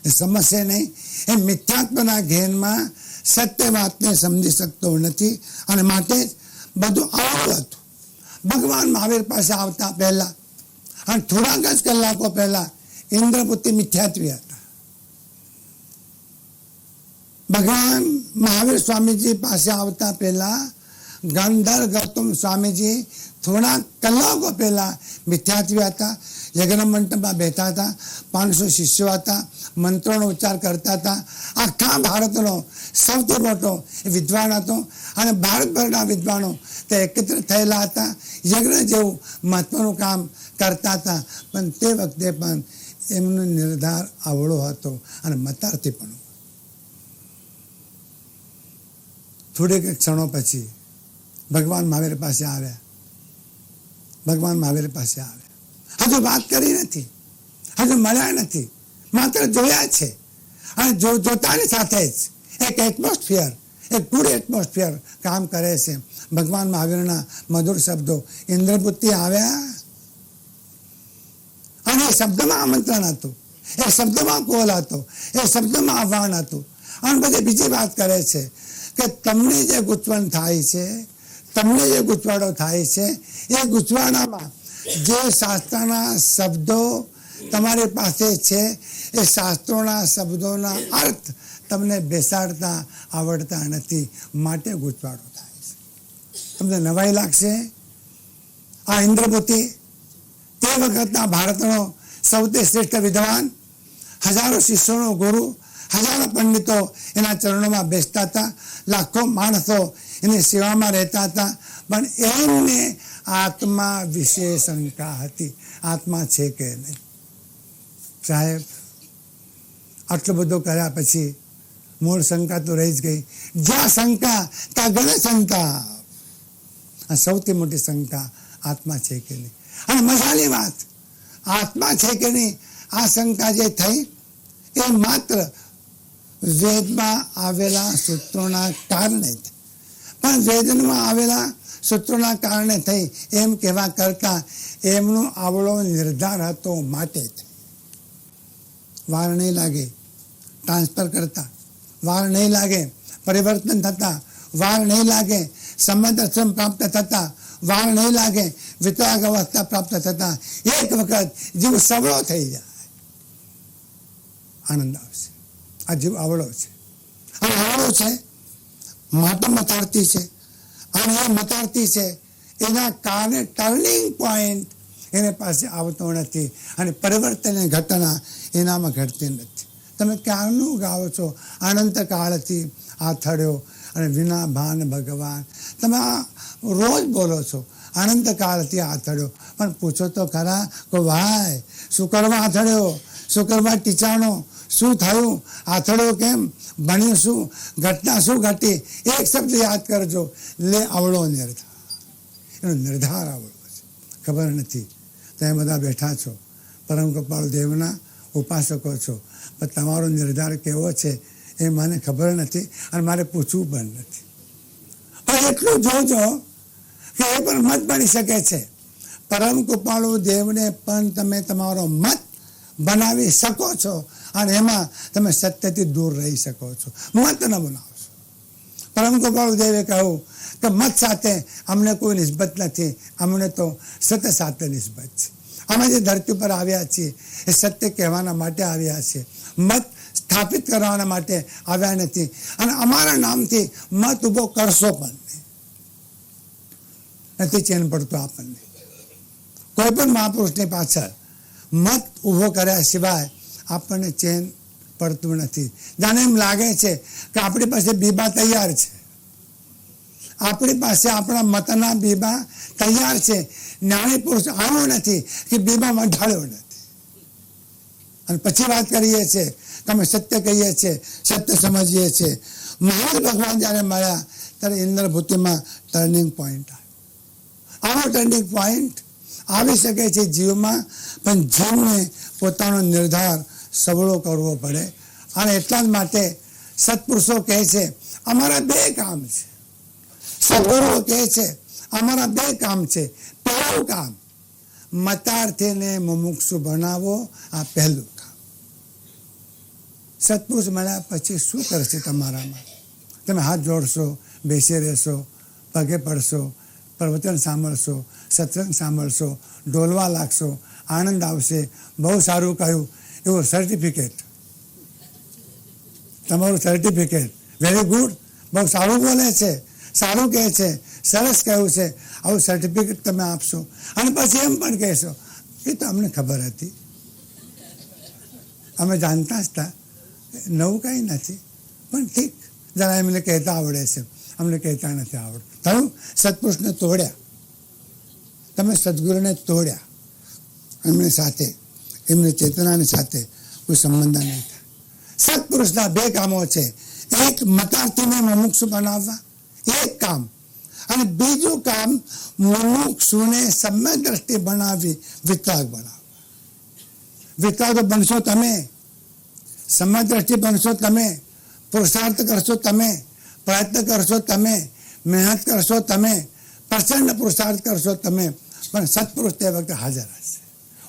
એ સમજશે નહીં. એ મિથ્યાત્વના ઘેનમાં સત્ય વાતને સમજી શકતો નથી અને માટે જ બધું આવડું હતું. ભગવાન મહાવીર પાસે આવતા પહેલા અને થોડાક જ કલાકો પહેલા ઇન્દ્રપુત્રી મિથ્યાત્વી હતા. ભગવાન મહાવીર સ્વામીજી પાસે આવતા પહેલા ગંધર ગૌતમ સ્વામીજી થોડા કલાકો પહેલા મિથ્યાત્વી હતા. યજ્ઞ મંડપમાં બેઠા હતા, 500 શિષ્યો હતા, મંત્રોનો ઉચ્ચાર કરતા હતા. આખા ભારતનો સૌથી મોટો વિદ્વાન હતો અને ભારતભરના વિદ્વાનો તે એકત્ર થયેલા હતા. યજ્ઞ જેવું મહત્વનું કામ કરતા હતા, પણ તે વખતે પણ એમનો નિર્ધાર આવડો હતો અને મતાર્થી પણ. થોડીક ક્ષણો પછી ભગવાન મહાવીર પાસે આવ્યા. હજુ વાત કરી નથી, હજુ મળ્યા નથી, માત્ર જોયા છે. અને જોતાની સાથે જ એક એટમોસ્ફિયર, એક ગુડ એટમોસ્ફિયર કામ કરે છે. ભગવાન મહાવીરના મધુર શબ્દો, ઇન્દ્રપુત્રી આવ્યા, અને એ શબ્દમાં આમંત્રણ હતું, એ શબ્દમાં કોલ હતો, એ શબ્દમાં આહ્વાન હતું. અને પછી બીજી વાત કરે છે કે તમને જે ગૂંચવણ થાય છે, તમને જે ગૂંચવાડો થાય છે, એ ગૂંચવાડામાં જે શાસ્ત્રના શબ્દો તમારી પાસે છે એ શાસ્ત્રોના શબ્દોના અર્થ તમને બેસાડતા આવડતા નથી, માટે ગૂંચવાડો થાય છે. તમને નવાઈ લાગશે. આ ઇન્દ્રપુતિ તે વખતના ભારતનો સૌથી શ્રેષ્ઠ વિદ્વાન, હજારો શિષ્યોનો ગુરુ, હજારો પંડિતો એના ચરણોમાં બેસતા હતા, લાખો માણસો એની સેવામાં રહેતા હતા, પણ એમને આત્મા વિશે શંકા હતી, આત્મા છે કે નહીં. સાહેબ, આટલું બધું કર્યા પછી મૂળ શંકા તો રહી જ ગઈ. જ્યાં શંકા ત્યાં ગણે શંકા. આ સૌથી મોટી શંકા આત્મા છે કે નહીં. અને મજાની વાત, આત્મા છે કે નહીં આ શંકા જે થઈ એ માત્ર વેદમાં આવેલા સૂત્રોના કારણે, પણ વેદમાં આવેલા સૂત્રોના કારણે થઈ એમ કહેવા કરતા એમનો આવડો નિર્ધાર હતો માટે જ. વાર નહીં લાગે ટ્રાન્સફર કરતા, વાર નહીં લાગે પરિવર્તન થતા, વાર નહીં લાગે સમદર્શન પ્રાપ્ત થતા, વાર નહીં લાગે વિતરાગ અવસ્થા પ્રાપ્ત થતા. એક વખત જીવ સવળો થઈ જાય, આનંદ આવશે. આ જીવ આવડો છે, અને આવડો છે માટે મતાડતી છે, અને એ મતાડતી છે એના કારણે ટર્નિંગ પોઈન્ટ એને પાસે આવતો નથી, અને પરિવર્તનની ઘટના એનામાં ઘટતી નથી. તમે ક્યારનું ગાઓ છો, અનંત કાળથી આથડ્યો અને વિના ભાન ભગવાન. તમે આ રોજ બોલો છો, અનંત કાળથી આથડ્યો, પણ પૂછો તો ખરા કે ભાઈ શું કરવા આથડ્યો, શું કરવા ટીચાણો, શું થયું, આથડ્યો કેમ, બન્યું શું, ઘટના શું ઘટી, એક શબ્દ યાદ કરજો, લે આવડો નિર્ધાર. એનો નિર્ધાર આવડો છે, ખબર નથી. તમે બધા બેઠા છો, પરમ કૃપાળુ દેવના ઉપાસકો છો, પણ તમારો નિર્ધાર કેવો છે એ મને ખબર નથી, અને મારે પૂછવું પણ નથી. પણ એટલું જોજો કે એ પણ મત બની શકે છે. પરમ કૃપાળુ દેવને પણ તમે તમારો મત બનાવી શકો છો, અને એમાં તમે સત્યથી દૂર રહી શકો છો. મત ન બનાવશો. પરમ કૃપાળુ દેવે કહ્યું કે મત સાથે અમને કોઈ નિસ્બત નથી, અમને તો સત્ય સાથે નિસ્બત છે. અમે જે ધરતી પર આવ્યા છીએ એ સત્ય કહેવાના માટે આવ્યા છીએ, મત સ્થાપિત કરવાના માટે આવ્યા નથી. અને અમારા નામથી મત ઊભો કરશો પણ નથી ચેન પડતો આપણને. કોઈ પણ મહાપુરુષની પાછળ મત ઊભો કર્યા સિવાય આપણને ચેન પડતું નથી. જાણે એમ લાગે છે કે આપણી પાસે બીબા તૈયાર છે, આપણી પાસે આપણા મતના બીબા તૈયાર છે. જ્ઞાની પુરુષ આવ્યો નથી કે બીબામાં ઢાળ્યો નથી, અને પછી વાત કરીએ છીએ કે અમે સત્ય કહીએ છીએ, સત્ય સમજીએ છીએ. મહાન ભગવાન જ્યારે મળ્યા ત્યારે ઇન્દ્રભૂતિમાં ટર્નિંગ પોઈન્ટ આવ્યો. આવો ટર્નિંગ પોઈન્ટ આવી શકે છે જીવમાં, પણ જીવને પોતાનો નિર્ધાર સબળો કરવો પડે. અને એટલા જ માટે સત્પુરુષો કહે છે અમારા બે કામ છે. સદગુરુઓ કહે છે અમારા બે કામ છે. પહેલું કામ મતાર્થીને મુમુક્ષુ બનાવો, આ પહેલું કામ. સત્પુરુષ મળ્યા પછી શું કરશે તમારામાં? તમે હાથ જોડશો, બેસી રહેશો, પગે પડશો, પ્રવચન સાંભળશો, સત્સંગ સાંભળશો, ડોલવા લાગશો, આનંદ આવશે, બહુ સારું કહ્યું એવું સર્ટિફિકેટ, તમારું સર્ટિફિકેટ, વેરી ગુડ, બહુ સારું બોલે છે, સારું કહે છે, સરસ કહ્યું છે, આવું સર્ટિફિકેટ તમે આપશો. અને પછી એમ પણ કહેશો એ તો અમને ખબર હતી, અમે જાણતા જ હતા, નવું કંઈ નથી, પણ ઠીક જરા એમને કહેતા આવડે છે, અમને કહેતા નથી આવડતું. થયું, સત્પુરુષને તોડ્યા, તમે સદગુરુને તોડ્યા, એમની સાથે, એમની ચેતનાની સાથે કોઈ સંબંધ નહીં થાય. સત્પુરુષના બે કામો છે, એક મતાર્થીને મુમુક્ષુ બનાવવા, એક કામ, અને બીજું કામ મુમુક્ષુને સમ્યક દ્રષ્ટિ બનાવી વિતરાગ બનાવવા. વિતરાગ બનશો તમે, સમ્યક દ્રષ્ટિ બનશો તમે, પુરુષાર્થ કરશો તમે, પ્રયત્ન કરશો તમે, મહેનત કરશો તમે, પ્રચંડ પુરુષાર્થ કરશો તમે, પણ સત્પુરુષ તે વખતે હાજર હશે,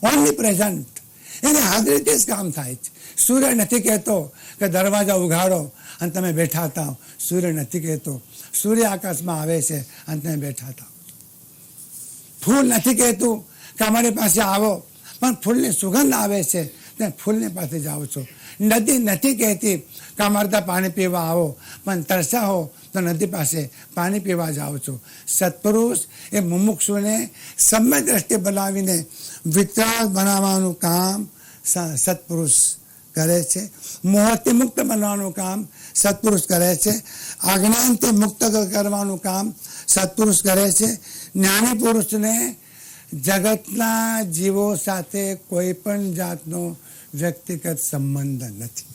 ઓનલી પ્રેઝન્ટ. એને હાજરીથી જ કામ થાય છે. સૂર્ય નથી કહેતો કે દરવાજા ઉઘાડો અને તમે બેઠા થાવ, સૂર્ય નથી કહેતો સૂર્ય આકાશમાં આવે છે અને તમે બેઠા થાવ. ફૂલ નથી કહેતું કે અમારી પાસે આવો, પણ ફૂલની સુગંધ આવે છે, ત્યાં ફૂલની પાસે જાઓ છો. નદી નથી કહેતી કે અમારે ત્યાં પાણી પીવા આવો, પણ તરસા હો તો નદી પાસે પાણી પીવા જાઓ છો. સત્પુરુષ એ મુમુક્ષુને સમ્ય દ્રષ્ટિ બનાવીને વિતરાગ બનાવવાનું કામ સત્પુરુષ કરે છે. મોહથી મુક્ત બનવાનું કામ સત્પુરુષ કરે છે. અજ્ઞાનથી મુક્ત કરવાનું કામ સત્પુરુષ કરે છે. જ્ઞાની પુરુષને જગતના જીવો સાથે કોઈ પણ જાતનો વ્યક્તિગત સંબંધ નથી.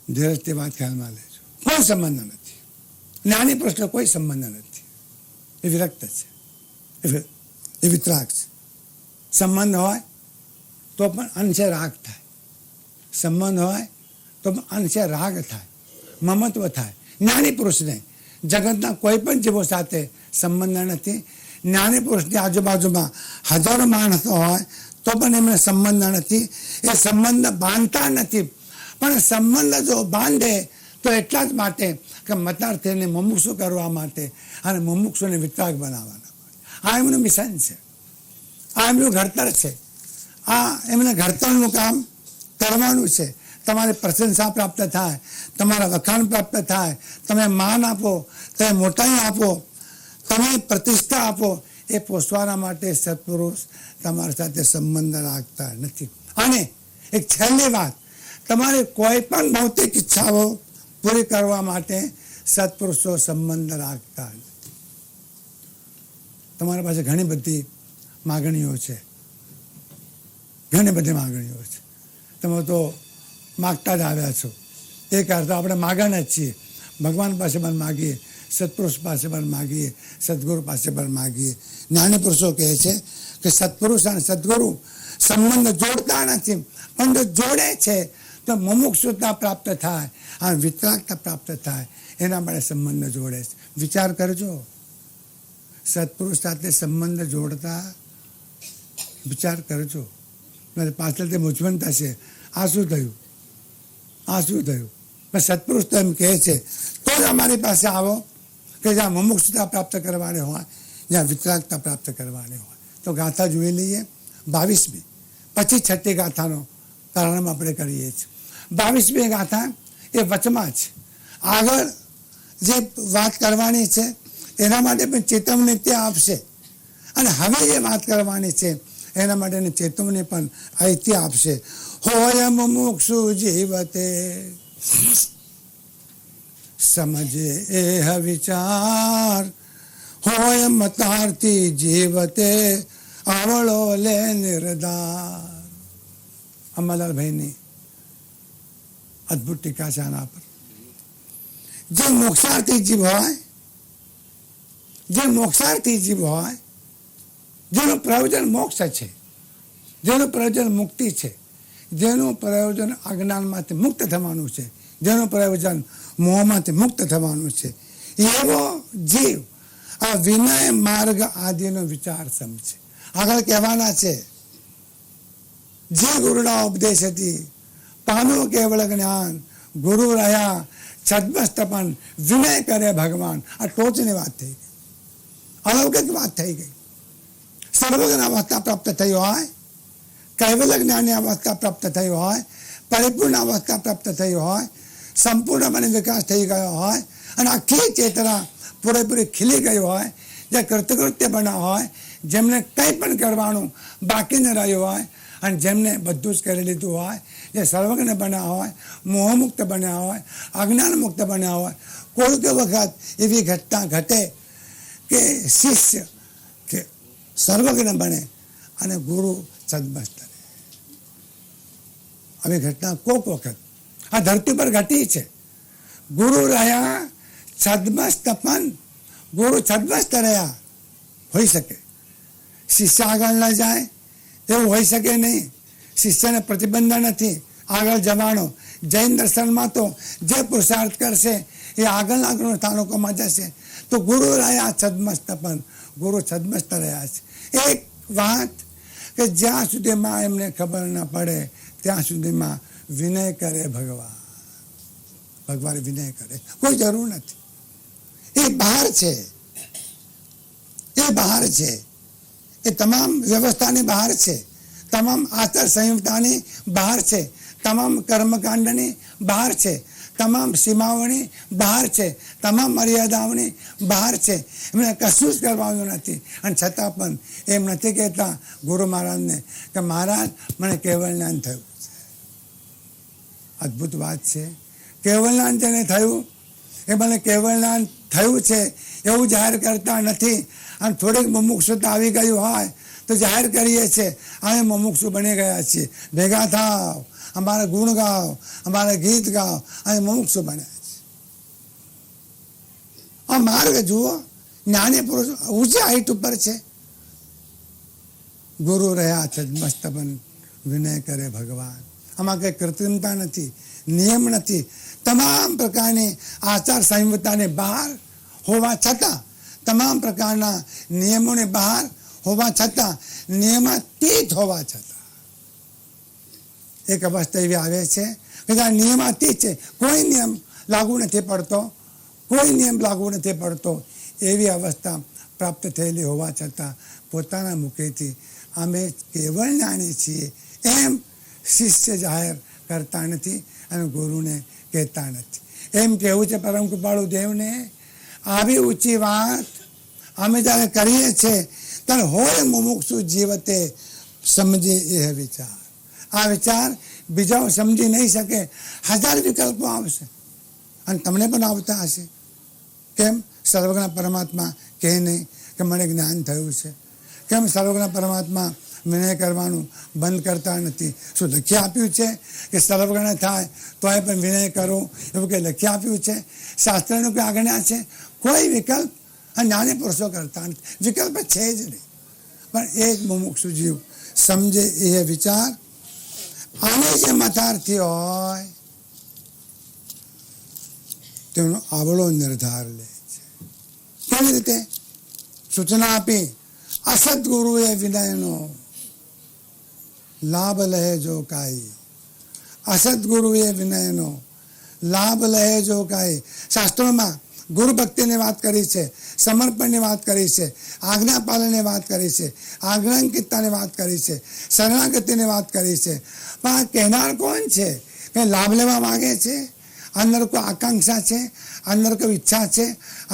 ધીરજથી વાત ખ્યાલમાં લેજો. કોઈ સંબંધ નથી. જ્ઞાની પુરુષનો કોઈ સંબંધ નથી. એ વિરક્ત છે, એ વિતરાગ છે. સંબંધ હોય તો પણ અંશે રાગ થાય. સંબંધ હોય તો પણ અંશે રાગ થાય, મમત્વ થાય. જ્ઞાની પુરુષને જગતના કોઈ પણ જીવો સાથે સંબંધ નથી. જ્ઞાની પુરુષની આજુબાજુમાં હજારો માણસો હોય તો પણ એમને સંબંધ નથી. એ સંબંધ બાંધતા નથી, પણ સંબંધ જો બાંધે તો એટલા જ માટે કે મતાર્થીને મુમુક્ષુ કરવા માટે અને મુમુક્ષુને વિતરાગ બનાવવાના. આ એમનું મિશન છે, આ એમનું ઘડતર છે. આ એમને ઘડતરનું કામ કરવાનું છે. તમારે પ્રશંસા પ્રાપ્ત થાય, તમારા વખાણ પ્રાપ્ત થાય, તમે માન આપો, તમે મોટાઈ આપો, તમે પ્રતિષ્ઠા આપો, એ પોષવાના માટે સત્પુરુષ તમારી સાથે સંબંધ રાખતા નથી. અને એક છેલ્લી વાત, તમારે કોઈ પણ ભૌતિક ઈચ્છાઓ પૂરી કરવા માટે સત્પુરુષો સંબંધ રાખતા નથી. તમારી પાસે ઘણી બધી માગણીઓ છે, ઘણી બધી માગણીઓ છે. તમે તો માગતા જ આવ્યા છો. એક અર્થ આપણે માગવાના જ છીએ. ભગવાન પાસે પણ માગીએ, સત્પુરુષ પાસે પણ માગીએ, સદગુરુ પાસે પણ માગીએ. જ્ઞાની પુરુષો કહે છે કે સત્પુરુષ અને સદગુરુ સંબંધ જોડતા નથી, પણ જો જોડે છે તો મુમુક્ષુતા પ્રાપ્ત થાય અને વિતરાગતા પ્રાપ્ત થાય. એના માટે સંબંધ જોડે છે. વિચાર કરજો, સત્પુરુષ સાથે સંબંધ જોડતા વિચાર કરજો. પાછળથી મૂંઝવણ થશે, આ શું થયું, આ શું થયું. પણ સત્પુરુષ તો એમ કહે છે તો જ અમારી પાસે આવો કે જ્યાં મુમુક્ષુતા પ્રાપ્ત કરવાની હોય, જ્યાં વિતરાગતા પ્રાપ્ત કરવાની હોય. તો ગાથા જોઈ લઈએ 22મી, પછી 6ઠ્ઠી ગાથાનો પ્રારંભ આપણે કરીએ છીએ. 22મી ગાથા એ વચમાં છે. આગળ જે વાત કરવાની છે એના માટે પણ ચેતવણી ત્યાં આપશે, અને હવે જે વાત કરવાની છે એના માટેની ચેતવણી પણ અહીંથી આપશે. હોય મુમુક્ષુ જીવતે સમજે એહ વિચાર, હોય મતાર્થી જીવતે આવળો લે નિર્ધાર. અંબાલાલભાઈની અદભુત ટીકા છે આના પર. જે મોક્ષાર્થી જીવ હોય, જે મોક્ષાર્થી જીવ હોય, જેનું પ્રયોજન મોક્ષ છે, જેનું પ્રયોજન મુક્તિ છે, જેનું પ્રયોજન અજ્ઞાનમાંથી મુક્ત થવાનું છે, જેનું પ્રયોજન મોહમાંથી મુક્ત થવાનું છે, એવો જીવ આ વિનય માર્ગ આદિનો વિચાર સમજે. આગળ કહેવાના છે, જે ગુરુના ઉપદેશથી પામ્યો કેવળ જ્ઞાન, ગુરુ રહ્યા છદ્મસ્ત પણ વિનય કરે ભગવાન. આ ટોચની વાત થઈ ગઈ, અલૌકિક વાત થઈ ગઈ. સર્વજ્ઞ અવસ્થા પ્રાપ્ત થઈ હોય, કૈવલ્ય જ્ઞાની અવસ્થા પ્રાપ્ત થઈ હોય, પરિપૂર્ણ અવસ્થા પ્રાપ્ત થઈ હોય, સંપૂર્ણપણે વિકાસ થઈ ગયો હોય, અને આખી ચેતના પૂરેપૂરી ખીલી ગઈ હોય, જે કૃતકૃત્ય બન્યા હોય, જેમને કંઈ પણ કરવાનું બાકી ન રહ્યું હોય, અને જેમને બધું જ કરી લીધું હોય, જે સર્વજ્ઞ બન્યા હોય, મોહમુક્ત બન્યા હોય, અજ્ઞાન મુક્ત બન્યા હોય. કોઈક વખત એવી ઘટના ઘટે કે શિષ્ય કે સર્વજ્ઞ બને અને ગુરુ છદ્મસ્ત રહે. આવી ઘટના કોઈક વખત આ ધરતી પર ઘટી છે. ગુરુ રહ્યા છદ્મસ્ત પણ ગુરુ છદ્મસ્ત રહ્યા હોઈ શકે. શિષ્ય આગળ ન જાય એવું હોઈ શકે નહીં. શિષ્યને પ્રતિબંધ નથી આગળ જવાનો. જૈન દર્શનમાં તો જે પુરુષાર્થ કરશે એ આગળના સ્થાનકોમાં જશે. તો ગુરુ રહ્યા છદ્મસ્ત પણ ગુરુ છદ્મસ્ત રહ્યા છે. એક વાત કે જ્યાં સુધીમાં એમને ખબર ન પડે ત્યાં સુધીમાં વિનય કરે ભગવાન. ભગવાન વિનય કરે, કોઈ જરૂર નથી. એ બહાર છે, એ બહાર છે, એ તમામ વ્યવસ્થાની બહાર છે. તમામ આચાર સંહિતાની બહાર છે, તમામ કર્મકાંડની બહાર છે, તમામ સીમાઓની બહાર છે, તમામ મર્યાદાઓની બહાર છે. એમને કશું જ કરવાનું નથી. અને છતાં પણ એમ નથી કહેતા ગુરુ મહારાજને કે મહારાજ મને કેવળ જ્ઞાન થયું. અદ્ભુત વાત છે. કેવળ જ્ઞાન જેને થયું એ મને કેવળ જ્ઞાન થયું છે એવું જાહેર કરતા નથી. અને થોડીક મુમુક્ષુતા આવી ગયું હોય તો જાહેર કરીએ છીએ અમે મુમુક્ષુ બની ગયા છીએ, ભેગા થાવ, અમારા ગુણ ગાઓ, અમારા ગીત ગાઓ, અમે મુમુક્ષુ બન્યા છીએ. આ માર્ગ જુઓ, જ્ઞાની પુરુષ ઊંચી હાઈટ ઉપર છે. ગુરુ રહ્યા મસ્તબન વિનય કરે ભગવાન. આમાં કઈ કૃત્રિમતા નથી, નિયમ નથી. તમામ પ્રકારની આચાર સંહિતાને બહાર હોવા છતાં, તમામ પ્રકારના નિયમોને બહાર હોવા છતાં, નિયમાતીત હોવા છતાં એક અવસ્થા એવી આવે છે કે આ નિયમાતીત છે, કોઈ નિયમ લાગુ નથી પડતો, કોઈ નિયમ લાગુ નથી પડતો. એવી અવસ્થા પ્રાપ્ત થયેલી હોવા છતાં પોતાના મુખેથી અમે કેવળ જ્ઞાની છીએ એમ શિષ્ય જાહેર કરતા નથી અને ગુરુને કહેતા નથી. એમ કહેવું છે પરમ કૃપાળુ દેવને. આવી ઊંચી વાત અમે જ્યારે કરીએ છીએ ત્યારે હોય મુમુક્ષુ જીવતે સમજે એ વિચાર. આ વિચાર બીજાઓ સમજી નહીં શકે. હજાર વિકલ્પો આવશે અને તમને પણ આવતા હશે. કેમ સર્વજ્ઞ પરમાત્મા કહે નહીં કે મને જ્ઞાન થયું છે? કેમ સર્વજ્ઞ પરમાત્મા વિનય કરવાનું બંધ કરતા નથી? શું લખી આપ્યું છે કે સર્વજ્ઞ થાય તોય પણ વિનય કરો એવું કંઈ લખી આપ્યું છે? શાસ્ત્રનું કોઈ આજ્ઞા છે? કોઈ વિકલ્પ જ્ઞાની પુરુષો કરતા નથી. વિકલ્પ છે જ નહીં. પણ એક મુમુક્ષુ જીવ સમજે એ વિચાર આને જે મતાર્થી હોય તેનો આવડો નિર્ધાર લે છે. કેવી રીતે? સૂચના આપી અસદગુરુએ વિનયનો લાભ લહે જો કાઈ. અસદગુરુએ વિનયનો લાભ લહે જો કાઈ. શાસ્ત્રોમાં ગુરુ ભક્તિની વાત કરી છે, સમર્પણની વાત કરી છે, આજ્ઞા પાલનની વાત કરી છે, આજ્ઞાંકિતતાની વાત કરી છે, શરણાગતિની વાત કરી છે. પણ આ કહેનાર કોણ છે? કંઈ લાભ લેવા માંગે છે? અંદર કોઈ આકાંક્ષા છે? અંદર કોઈ ઈચ્છા છે?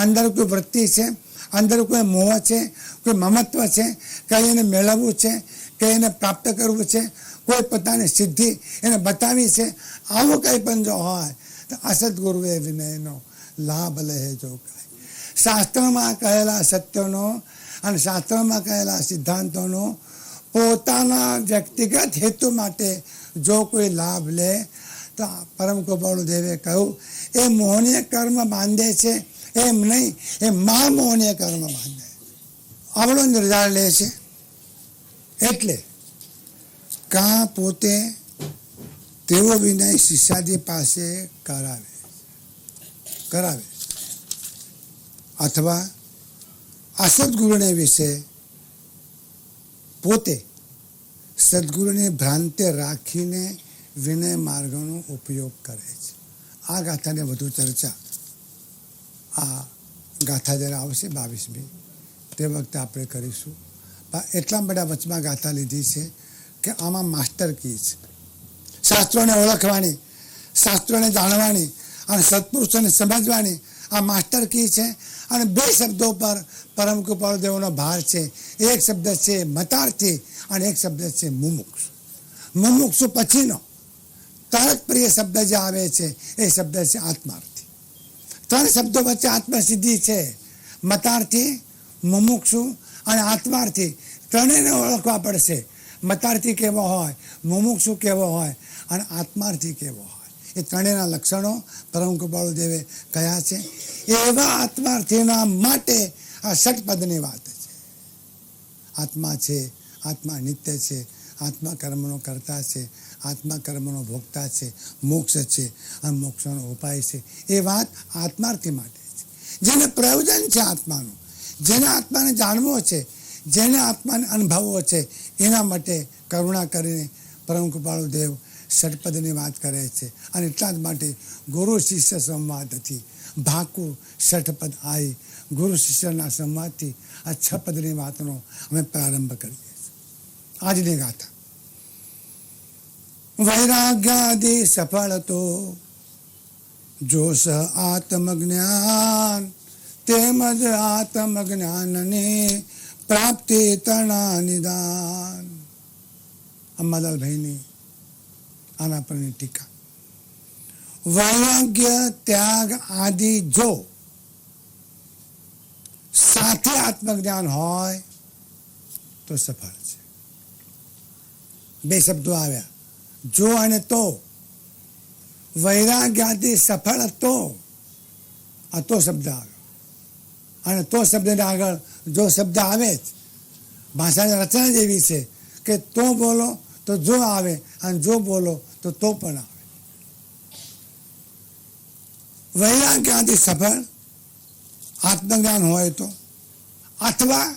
અંદર કોઈ વૃત્તિ છે? અંદર કોઈ મોહ છે? કોઈ મમત્વ છે? કંઈ એને મેળવવું છે? કંઈ એને પ્રાપ્ત કરવું છે? કોઈ પોતાની સિદ્ધિ એને બતાવી છે? આવું કંઈ પણ જો હોય તો અસદગુરુએ વિનયનો લાભ લહે જો કાય. શાસ્ત્રમાં કહેલા સત્યોનો અને શાસ્ત્રમાં કહેલા સિદ્ધાંતોનો પોતાના વ્યક્તિગત હેતુ માટે જો કોઈ લાભ લે તો પરમ કૃપાળુ દેવે કહ્યું એ મોહનીય કર્મ બાંધે છે. એમ નહીં, એ મહામોહનીય કર્મ બાંધે. આવડો નિર્ધાર લે છે. એટલે કાં પોતે તેવો વિનય શિષ્યાદી પાસે કરાવે અથવા અસદગુરુને વિશે પોતે સદગુરુની ભ્રાંતિ રાખીને વિનય માર્ગનો ઉપયોગ કરે છે. આ ગાથાને વધુ ચર્ચા આ ગાથા જ્યારે આવશે 22મી તે વખતે આપણે કરીશું. એટલા બધા વચમાં ગાથા લીધી છે કે આમાં માસ્ટર કી છે. શાસ્ત્રોને ઓળખવાની, શાસ્ત્રોને જાણવાની અને સત્પુરુષોને સમજવાની આ માસ્ટર કી છે. અને બે શબ્દો પર પરમ કૃપાળુ દેવનો ભાર છે. એક શબ્દ છે મતાર્થી અને એક શબ્દ છે મુમુક્ષુ. મુમુક્ષુ પછીનો તરત પ્રિય શબ્દ જે આવે છે એ શબ્દ છે આત્માર્થી. ત્રણ શબ્દો વચ્ચે આત્મસિદ્ધિ છે. મતાર્થી, મુમુક્ષુ અને આત્માર્થી. ત્રણેયને ઓળખવા પડશે. મતાર્થી કેવો હોય, મુમુક્ષુ કેવો હોય અને આત્માર્થી કેવો હોય. એ ત્રણેયના લક્ષણો પરમ કૃપાળુ દેવે કયા છે. એવા આત્માર્થીના માટે આ ષટપદની વાત છે. આત્મા છે, આત્મા નિત્ય છે, આત્મા કર્મનો કરતા છે, આત્મા કર્મનો ભોગતા છે, મોક્ષ છે અને મોક્ષનો ઉપાય છે. એ વાત આત્માર્થી માટે છે. જેને પ્રયોજન છે આત્માનું, જેને આત્માને જાણવો છે, જેને આત્માને અનુભવવો છે, એના માટે કરુણા કરીને પરમ કૃપાળુ દેવ ષટપદની વાત કરે છે. અને એટલા જ માટે ગુરુ શિષ્ય સંવાદથી ભાકુ ષટપદ આવી. ગુરુ શિષ્યના સંવાદથી આ 6 પદની વાતનો અમે પ્રારંભ કરીએ છીએ. આજની ગાથા વૈરાગ્યાદિ સફળ તો જો સ આત્મજ્ઞાન તેમજ આત્મજ્ઞાનની પ્રાપ્તિ તણા નિદાન. અંબાલાલભાઈની આના પરની ટીકા. વૈરાગ્ય ત્યાગ આદિ જો સાથે આત્મજ્ઞાન હોય તો સફળ છે. બે શબ્દો આવ્યા, જો અને તો. વૈરાગ્યાદિ સફળ તો, આ તો શબ્દ આવ્યો, અને તો શબ્દને આગળ જો શબ્દ આવે જ. ભાષાની રચના જ એવી છે કે તો બોલો તો જો આવે, અને જો બોલો તો પણ આવે. વૈરાગ્યાદિ સફળ આત્મજ્ઞાન હોય તો, અથવા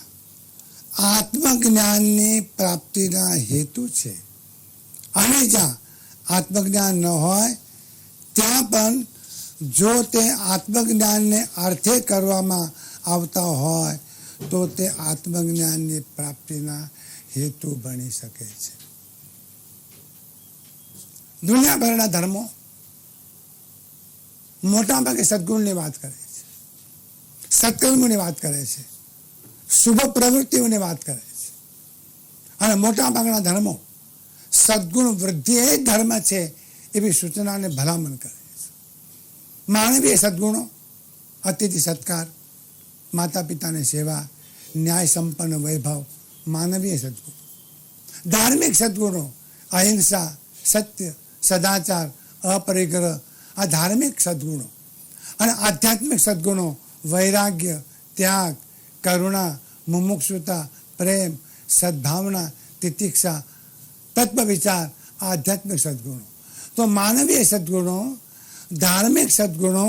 આત્મજ્ઞાનની પ્રાપ્તિના હેતુ છે. અને જ્યાં આત્મજ્ઞાન ન હોય ત્યાં પણ જો તે આત્મજ્ઞાનને અર્થે કરવામાં આવતા હોય તો તે આત્મજ્ઞાનની પ્રાપ્તિના હેતુ બની શકે છે. દુનિયાભરના ધર્મો મોટાભાગે સદગુણની વાત કરે છે, સત્કર્મોની વાત કરે છે, શુભ પ્રવૃત્તિઓની વાત કરે છે. અને મોટાભાગના ધર્મો સદગુણ વૃદ્ધિ એ જ ધર્મ છે એવી સૂચનાને ભલામણ કરે છે. માનવીય સદગુણો અતિથિ સત્કાર, માતા પિતાની સેવા, ન્યાય સંપન્ન વૈભવ માનવીય સદગુણો. ધાર્મિક સદગુણો અહિંસા, સત્ય, સદાચાર, અપરિગ્રહ આ ધાર્મિક સદગુણો. અને આધ્યાત્મિક સદગુણો વૈરાગ્ય, ત્યાગ, કરુણા, મુમુક્ષુતા, પ્રેમ, સદભાવના, તિતિક્ષા, તત્વ વિચાર આધ્યાત્મિક સદગુણો. તો માનવીય સદગુણો, ધાર્મિક સદગુણો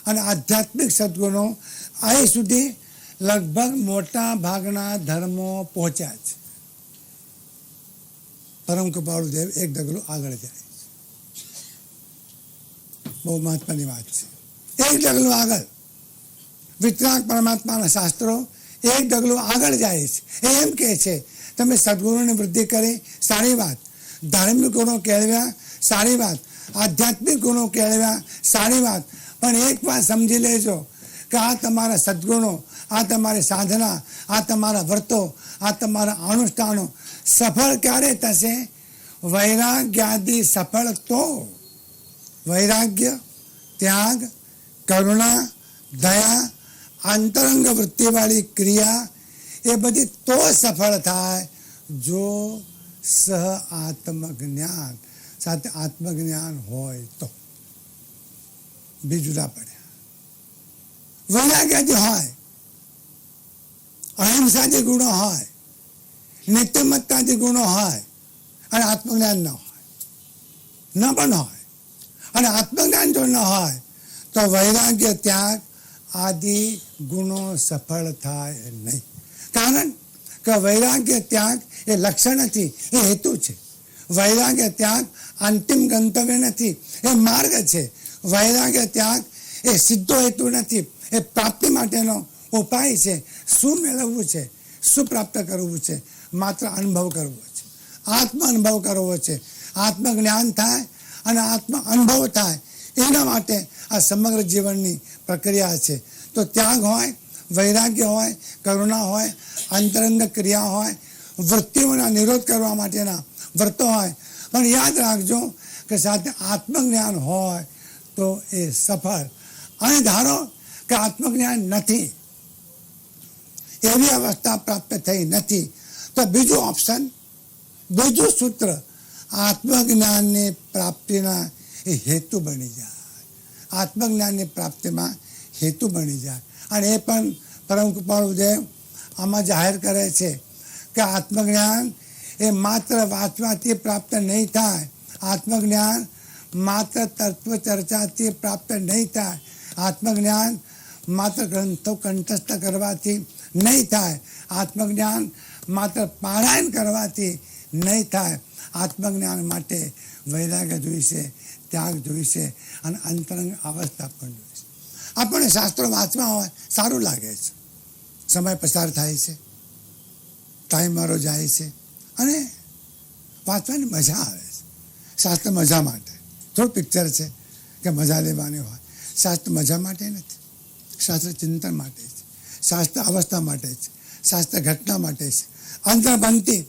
અને આધ્યાત્મિક સદગુણો અહીં સુધી લગભગ મોટા ભાગના ધર્મો પહોંચ્યા છે. પરમ કૃપાળુ દેવ એક ડગલું આગળ જાય છે. બહુ મહત્વની વાત છે. એક ડગલું આગળ. વિતરાગ પરમાત્માના શાસ્ત્રો એક ડગલું આગળ જાય છે. એમ કહે છે તમે સદગુણોની વૃદ્ધિ કરી, સારી વાત. ધાર્મિક ગુણો કેળવ્યા, સારી વાત. આધ્યાત્મિક ગુણો કેળવ્યા, સારી વાત. પણ એક વાત સમજી લેજો કે આ તમારા સદગુણો, આ તમારી સાધના, આ તમારા વ્રતો, આ તમારા અનુષ્ઠાનો સફળ ક્યારે થશે? વૈરાગ્યાદિ સફળ તો. વૈરાગ્ય, ત્યાગ, કરુણા, દયા, આંતરંગ વૃત્તિવાળી ક્રિયા એ બધી તો સફળ થાય જો સહ આત્મજ્ઞાન, સાથે આત્મજ્ઞાન હોય તો. બીજું ના પડ્યા. વૈરાગ્ય હોય, અહિંસાથી ગુણો હોય, નિત્યમત્તાથી ગુણો હોય, અને આત્મજ્ઞાન ન હોય, ન પણ હોય, અને આત્મજ્ઞાન જો ન હોય તો વૈરાગ્ય, ત્યાગ આદિ ગુણો સફળ થાય નહીં. કારણ કે વૈરાગ્ય ત્યાગ એ લક્ષ્ય નથી, એ હેતુ છે. વૈરાગ્ય ત્યાગ અંતિમ ગંતવ્ય નથી, એ માર્ગ છે. વૈરાગ્ય ત્યાગ એ સીધો હેતુ નથી, એ પ્રાપ્તિ માટેનો ઉપાય છે. શું મેળવવું છે, શું પ્રાપ્ત કરવું છે? માત્ર અનુભવ કરવો છે, આત્મ અનુભવ કરવો છે. આત્મજ્ઞાન થાય અને આત્મ અનુભવ થાય એના માટે આ સમગ્ર જીવનની પ્રક્રિયા છે. તો ત્યાગ હોય, વૈરાગ્ય હોય, કરુણા હોય, અંતરંગ ક્રિયા હોય, વૃત્તિઓના નિરોધ કરવા માટેના વ્રતો હોય. પણ યાદ રાખજો કે સાથે આત્મજ્ઞાન હોય તો એ સફળ. અને ધારો કે આત્મજ્ઞાન નથી, એવી અવસ્થા પ્રાપ્ત થઈ નથી, તો બીજું ઓપ્શન, બીજું સૂત્ર આત્મજ્ઞાનની પ્રાપ્તિના એ હેતુ બની જાય. આત્મજ્ઞાનની પ્રાપ્તિમાં હેતુ બની જાય. અને એ પણ પરમ કૃપાળુ દેવ આમાં જાહેર કરે છે કે આત્મજ્ઞાન એ માત્ર વાંચવાથી પ્રાપ્ત નહીં થાય. આત્મજ્ઞાન માત્ર તત્વ ચર્ચાથી પ્રાપ્ત નહીં થાય. આત્મજ્ઞાન માત્ર ગ્રંથો કંઠસ્થ કરવાથી નહીં થાય. આત્મજ્ઞાન માત્ર પારાયણ કરવાથી નહીં થાય. આત્મજ્ઞાન માટે વૈરાગ્ય જોઈશે, ત્યાગ જોઈશે, અને અંતરંગ અવસ્થા પણ જોઈશે. આપણને શાસ્ત્રો વાંચવા હોય સારું લાગે છે, સમય પસાર થાય છે, ટાઈમ મારો જાય છે, અને વાંચવાની મજા આવે છે. શાસ્ત્ર મજા માટે. થોડું પિક્ચર છે કે મજા લેવાની હોય. શાસ્ત્ર મજા માટે નથી, શાસ્ત્ર ચિંતન માટે છે, શાસ્ત્ર અવસ્થા માટે છે, શાસ્ત્ર ઘટના માટે છે. અંતર બનતી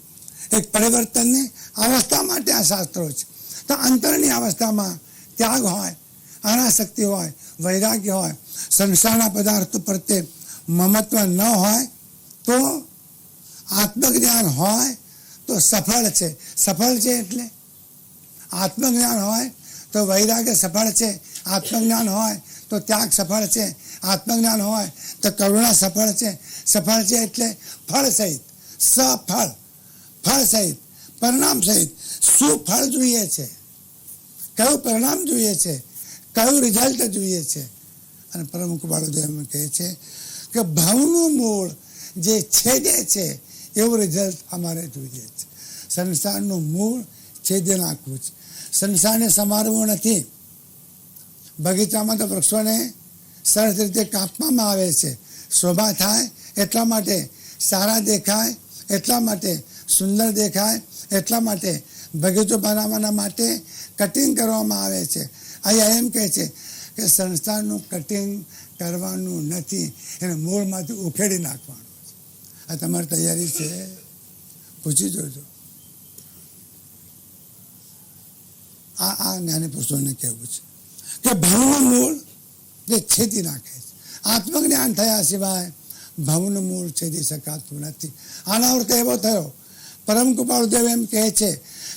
એક પરિવર્તનની અવસ્થા માટે આ શાસ્ત્રો છે. તો અંતરની અવસ્થામાં ત્યાગ હોય, અનાસક્તિ હોય, વૈરાગ્ય હોય, સંસારના પદાર્થો પ્રત્યે મમત્વ ન હોય, તો આત્મજ્ઞાન હોય તો સફળ છે. સફળ છે એટલે આત્મજ્ઞાન હોય તો વૈરાગ્ય સફળ છે, આત્મજ્ઞાન હોય તો ત્યાગ સફળ છે, આત્મજ્ઞાન હોય તો કરુણા સફળ છે. સફળ છે એટલે ફળ સહિત, સફળ, ફળ સહિત, પરિણામ સહિત. શું ફળ જોઈએ છે, કયું પરિણામ જોઈએ છે, કયું રિઝલ્ટ જોઈએ છે. અને પરમ કૃપાળુદેવ કહે છે કે ભાવનું મૂળ જે છેદે છે એવું રિઝલ્ટ અમારે જોઈએ છે. સંસારનું મૂળ છેદી નાખવું છે. સંસારને સમારવું નથી. બગીચામાં તો વૃક્ષોને સરસ રીતે કાપવામાં આવે છે, શોભા થાય એટલા માટે, સારા દેખાય એટલા માટે, સુંદર દેખાય એટલા માટે, બગીચો બનાવવાના માટે કટિંગ કરવામાં આવે છે. અહીંયા એમ કહે છે કે સંસારનું કટિંગ કરવાનું નથી, એને મૂળમાંથી ઉખેડી નાખવાનું છે. આ તમારી તૈયારી છે? પૂછી જોજો. આ જ્ઞાની પુરુષોને કહેવું છે કે ભાવનું મૂળ જે છેદી નાખે છે. આત્મજ્ઞાન થયા સિવાય ભાવનું મૂળ છેદી શકાતું નથી. આનો અર્થ એવો થયો, પરમ કૃપાળુદેવ એમ કહે છે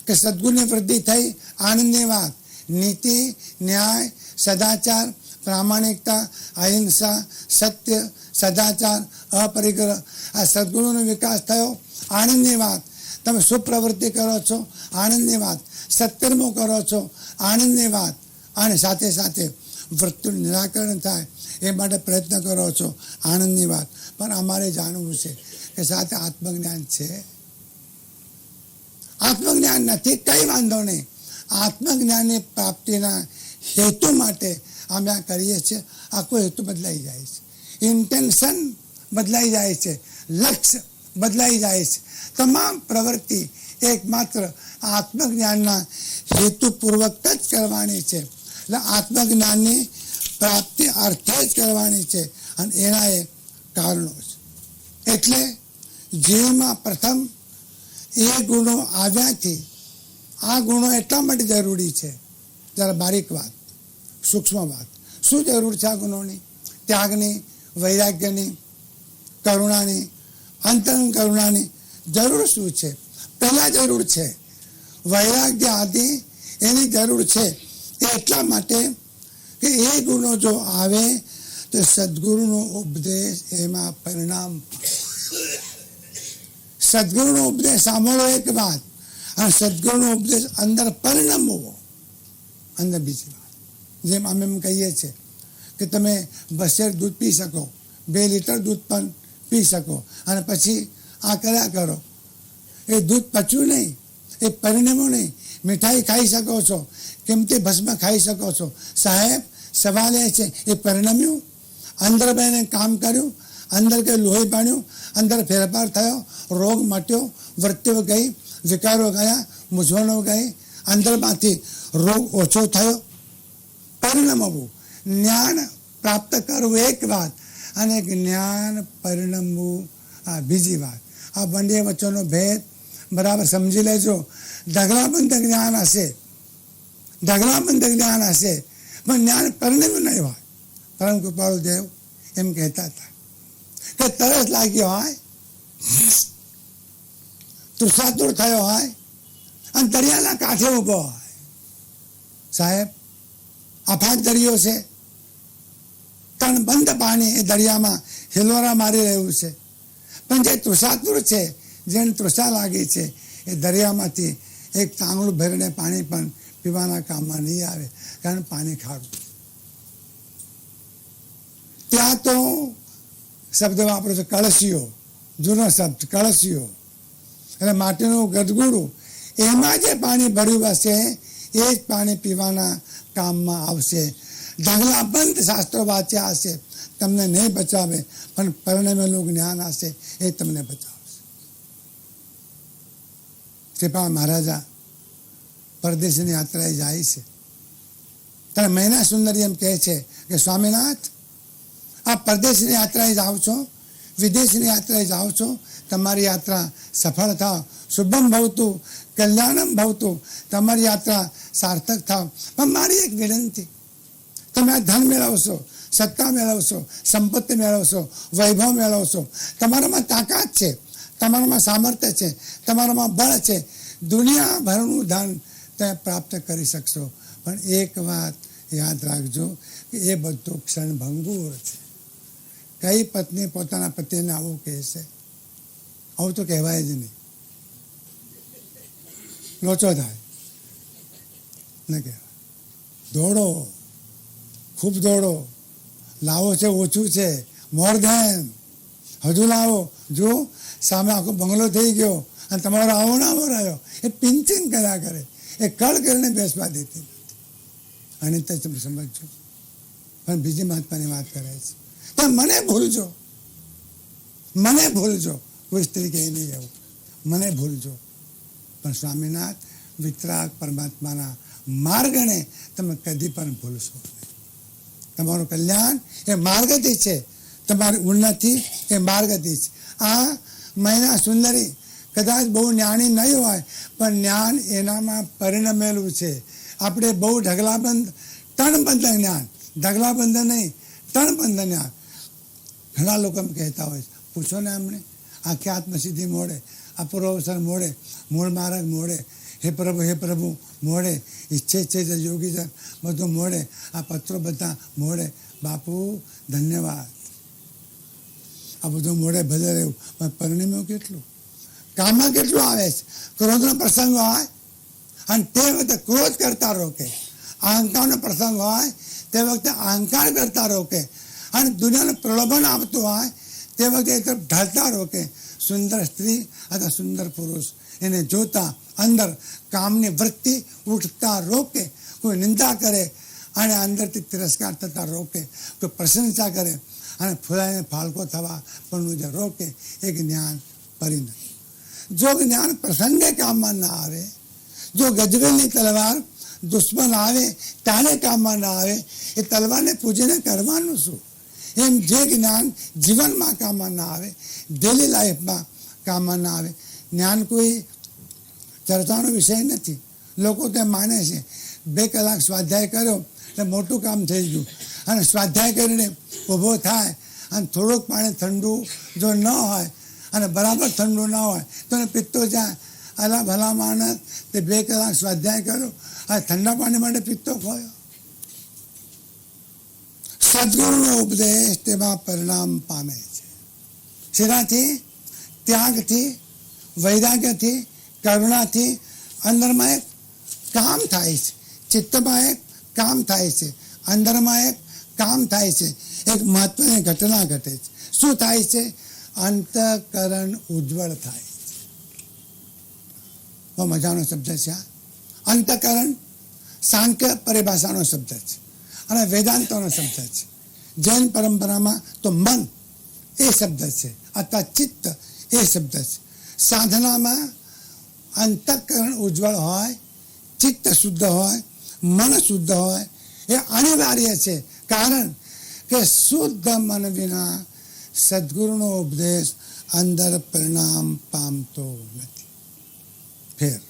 કે સદગુણની વૃદ્ધિ થઈ, આનંદની વાત, નીતિ, ન્યાય, સદાચાર, પ્રામાણિકતા, અહિંસા, સત્ય, સદાચાર, અપરિગ્રહ, આ સદગુણોનો વિકાસ થયો. આનંદની વાત, તમે સુપ્રવૃત્તિ કરો છો, આનંદની વાત, સત્કર્મો કરો છો, આનંદની વાત, અને સાથે સાથે વૃત્તિનું નિરાકરણ થાય એ માટે પ્રયત્ન કરો છો, આનંદની વાત. પણ અમારે જાણવું છે કે સાથે આત્મજ્ઞાન છે. આત્મજ્ઞાન નથી, કઈ વાંધો નહીં. આત્મજ્ઞાનની પ્રાપ્તિના હેતુ માટે અમે આ કરીએ છીએ. આખો હેતુ બદલાઈ જાય છે, ઇન્ટેન્શન બદલાઈ જાય છે, લક્ષ્ય બદલાઈ જાય છે. તમામ પ્રવૃત્તિ એકમાત્ર આત્મજ્ઞાનના હેતુપૂર્વક જ કરવાની છે. એટલે આત્મજ્ઞાનની પ્રાપ્તિ અર્થે જ કરવાની છે, અને એના એ કારણો છે. એટલે જીવનમાં પ્રથમ એ ગુણો આવ્યાથી આ ગુણો એટલા માટે જરૂરી છે. જરા બારીક વાત, સૂક્ષ્મ વાત. શું જરૂર છે આ ગુણોની? ત્યાગની, વૈરાગ્યની, કરુણાની, અંતરંગ કરુણાની જરૂર શું છે? પહેલા જરૂર છે વૈરાગ્ય આદિ, એની જરૂર છે એટલા માટે કે એ ગુણો જો આવે તો સદગુરુનો ઉપદેશ એમાં પરિણામ. સદગુરુનો ઉપદેશ સાંભળો એક વાત, અને સદગુરુનો ઉપદેશ અંદર પરિણમવો અંદર બીજી વાત. જેમ અમે એમ કહીએ છીએ કે તમે 2 શેર દૂધ પી શકો, 2 લીટર દૂધ પણ પી શકો, અને પછી આ કર્યા કરો. એ દૂધ પચ્યું નહીં, એ પરિણમ્યું નહીં. મીઠાઈ ખાઈ શકો છો, કિંમતી ભસ્મ ખાઈ શકો છો. સાહેબ, સવાલ એ છે એ પરિણમ્યું? અંદર બેને કામ કર્યું, અંદર કે લોહી પાડ્યું, અંદર ફેરફાર થયો, રોગ મટ્યો, વૃત્તિઓ ગઈ, વિકારો ગયા, મૂંઝવણો ગઈ, અંદરમાંથી રોગ ઓછો થયો. પરિણમવું, જ્ઞાન પ્રાપ્ત કરવું એક વાત, અને જ્ઞાન પરિણમવું આ બીજી વાત. આ બંને વચ્ચેનો ભેદ બરાબર સમજી લેજો. ઢગલાબંધ જ્ઞાન હશે, ઢગલાબંધ જ્ઞાન હશે, પણ જ્ઞાન પરિણમ્યું નહીં હોય. પરમ કૃપાળુદેવ એમ કહેતા હતા કે તરસ લાગ્યો હોય, તૃષાતુર થયો હોય, અને દરિયાના કાંઠે ઊભો હોય. સાહેબ, અફાટ દરિયો છે, બંધ પાણી એ દરિયામાં હિલોરા મારી રહ્યું છે, પણ જે તૃષાતુર છે, જેને તૃષા લાગી છે, એ દરિયામાંથી એક તાંગડું ભરીને પાણી પણ પીવાના કામમાં નહીં આવે, કારણ પાણી ખારું. ત્યાં તો શબ્દ વાપરો છો કળશીઓ, જૂનો શબ્દ કળશીઓ, એટલે માટીનું ગદગુડું, એમાં જે પાણી ભર્યું હશે એ જ પાણી પીવાના કામમાં આવશે. ઢગલાબંધ શાસ્ત્રો વાંચ્યા હશે, તમને નહીં બચાવે, પણ પરિણમેલું જ્ઞાન હશે એ તમને બચાવશે. કૃપા મહારાજા પરદેશની યાત્રાએ જાય છે ત્યારે મહિના સુંદરી એમ કહે છે કે સ્વામીનાથ, આ પરદેશની યાત્રાએ જાઓ છો, વિદેશની યાત્રાએ જાઓ છો, તમારી યાત્રા સફળ થાવ, શુભમ ભવતું, કલ્યાણમ ભવતું, તમારી યાત્રા સાર્થક થાવ. પણ મારી એક વિનંતી, તમે આ ધન મેળવશો, સત્તા મેળવશો, સંપત્તિ મેળવશો, વૈભવ મેળવશો, તમારામાં તાકાત છે, તમારામાં સામર્થ્ય છે, તમારામાં બળ છે, દુનિયાભરનું ધન તમે પ્રાપ્ત કરી શકશો. પણ એક વાત યાદ રાખજો કે એ બધું ક્ષણભંગુર છે. કઈ પત્ની પોતાના પતિને આવું કહેશે? આવું તો કહેવાય જ નહીં, લોચો થાય ન કહેવાય. દોડો, ખૂબ દોડો, લાવો છે ઓછું છે, મોર ધેન, હજુ લાવો, જો સામે આખો બંગલો થઈ ગયો અને તમારો આવો ના આવો રહ્યો, એ પિંચિંગ કર્યા કરે, એ કળ કરીને બેસવા દેતી નથી. અને તે તમે સમજજો. પણ બીજી મહત્વની વાત કરે છે, પણ મને ભૂલજો, મને ભૂલજો, કોઈ સ્ત્રી કહી નહીં એવું, મને ભૂલજો. પણ સ્વામીનાથ, વિતરાગ પરમાત્માના માર્ગને તમે કદી પણ ભૂલશો નહીં. તમારું કલ્યાણ એ માર્ગથી છે, તમારી ઉન્નતિ એ માર્ગથી છે. આ મહિના સુંદરી કદાચ બહુ જ્ઞાની નહીં હોય, પણ જ્ઞાન એનામાં પરિણમેલું છે. આપણે બહુ ઢગલાબંધ તણબંધ જ્ઞાન, ઢગલાબંધ નહીં, તણબંધ જ્ઞાન. ઘણા લોકો એમ કહેતા હોય છે, પૂછો ને અમને, આખી આત્મસિદ્ધિ મોડે, અપૂર્વ અવસર મોડે, મૂળ માર્ગ મોડે, હે પ્રભુ મોડે, ઈચ્છે છે યોગીજન બધું મોડે, આ પત્રો બધા મોડે. બાપુ ધન્યવાદ, આ બધું મોડે ભલે રહેવું, પણ પરિણામ કેટલું, કામમાં કેટલું આવે છે. ક્રોધનો પ્રસંગ હોય અને તે વખતે ક્રોધ કરતા રોકે, અહંકારનો પ્રસંગ હોય તે વખતે અહંકાર કરતા રોકે, અને દુનિયાનું પ્રલોભન આપતું હોય તે વખતે એ તરફ ઢળતા રોકે. સુંદર સ્ત્રી અથવા સુંદર પુરુષ એને જોતા અંદર કામની વૃત્તિ ઉઠતા રોકે. કોઈ નિંદા કરે અને અંદરથી તિરસ્કાર થતા રોકે, કોઈ પ્રશંસા કરે અને ફૂલાઈને ફાળકો થવા પણ રોકે. એ જ્ઞાન પરિણત. જો જ્ઞાન પ્રસંગે કામમાં ના આવે, જો ગજવેલની તલવાર દુશ્મન આવે ત્યારે કામમાં ના આવે, એ તલવારને પૂજીને કરવાનું શું? એમ જે જ્ઞાન જીવનમાં કામમાં ના આવે, ડેલી લાઈફમાં કામમાં ના આવે. જ્ઞાન કોઈ ચર્ચાનો વિષય નથી. લોકો તે માને છે 2 કલાક સ્વાધ્યાય કર્યો એટલે મોટું કામ થઈ ગયું, અને સ્વાધ્યાય કરીને ઊભો થાય અને થોડુંક પાણી ઠંડુ જો ન હોય અને બરાબર ઠંડુ ન હોય તો એને પિત્તો જાય. અલા ભલા માણસ, તે 2 કલાક સ્વાધ્યાય કર્યો અને ઠંડા પાણી માટે પિત્તો ખોયો. સદગુરુનો ઉપદેશ તેમાં પરિણામ પામે છે. શેનાથી? ત્યાગથી, વૈરાગ્યથી, કરુણાથી. અંદરમાં એક કામ થાય છે, ચિત્તમાં એક કામ થાય છે, અંદરમાં એક કામ થાય છે. એક મહત્વની ઘટના ઘટે છે. શું થાય છે? અંતઃકરણ ઉજ્જવળ થાય છે. બહુ મજાનો શબ્દ છે આ અંતઃકરણ. સાંખ્ય પરિભાષાનો શબ્દ છે અને વેદાંતોનો શબ્દ છે. જૈન પરંપરામાં તો મન એ શબ્દ છે, અથવા ચિત્ત એ શબ્દ છે. સાધનામાં અંતઃકરણ ઉજ્જવળ હોય, ચિત્ત શુદ્ધ હોય, મન શુદ્ધ હોય એ અનિવાર્ય છે. કારણ કે શુદ્ધ મન વિના સદગુરુનો ઉપદેશ અંદર પરિણામ પામતો નથી. ફેર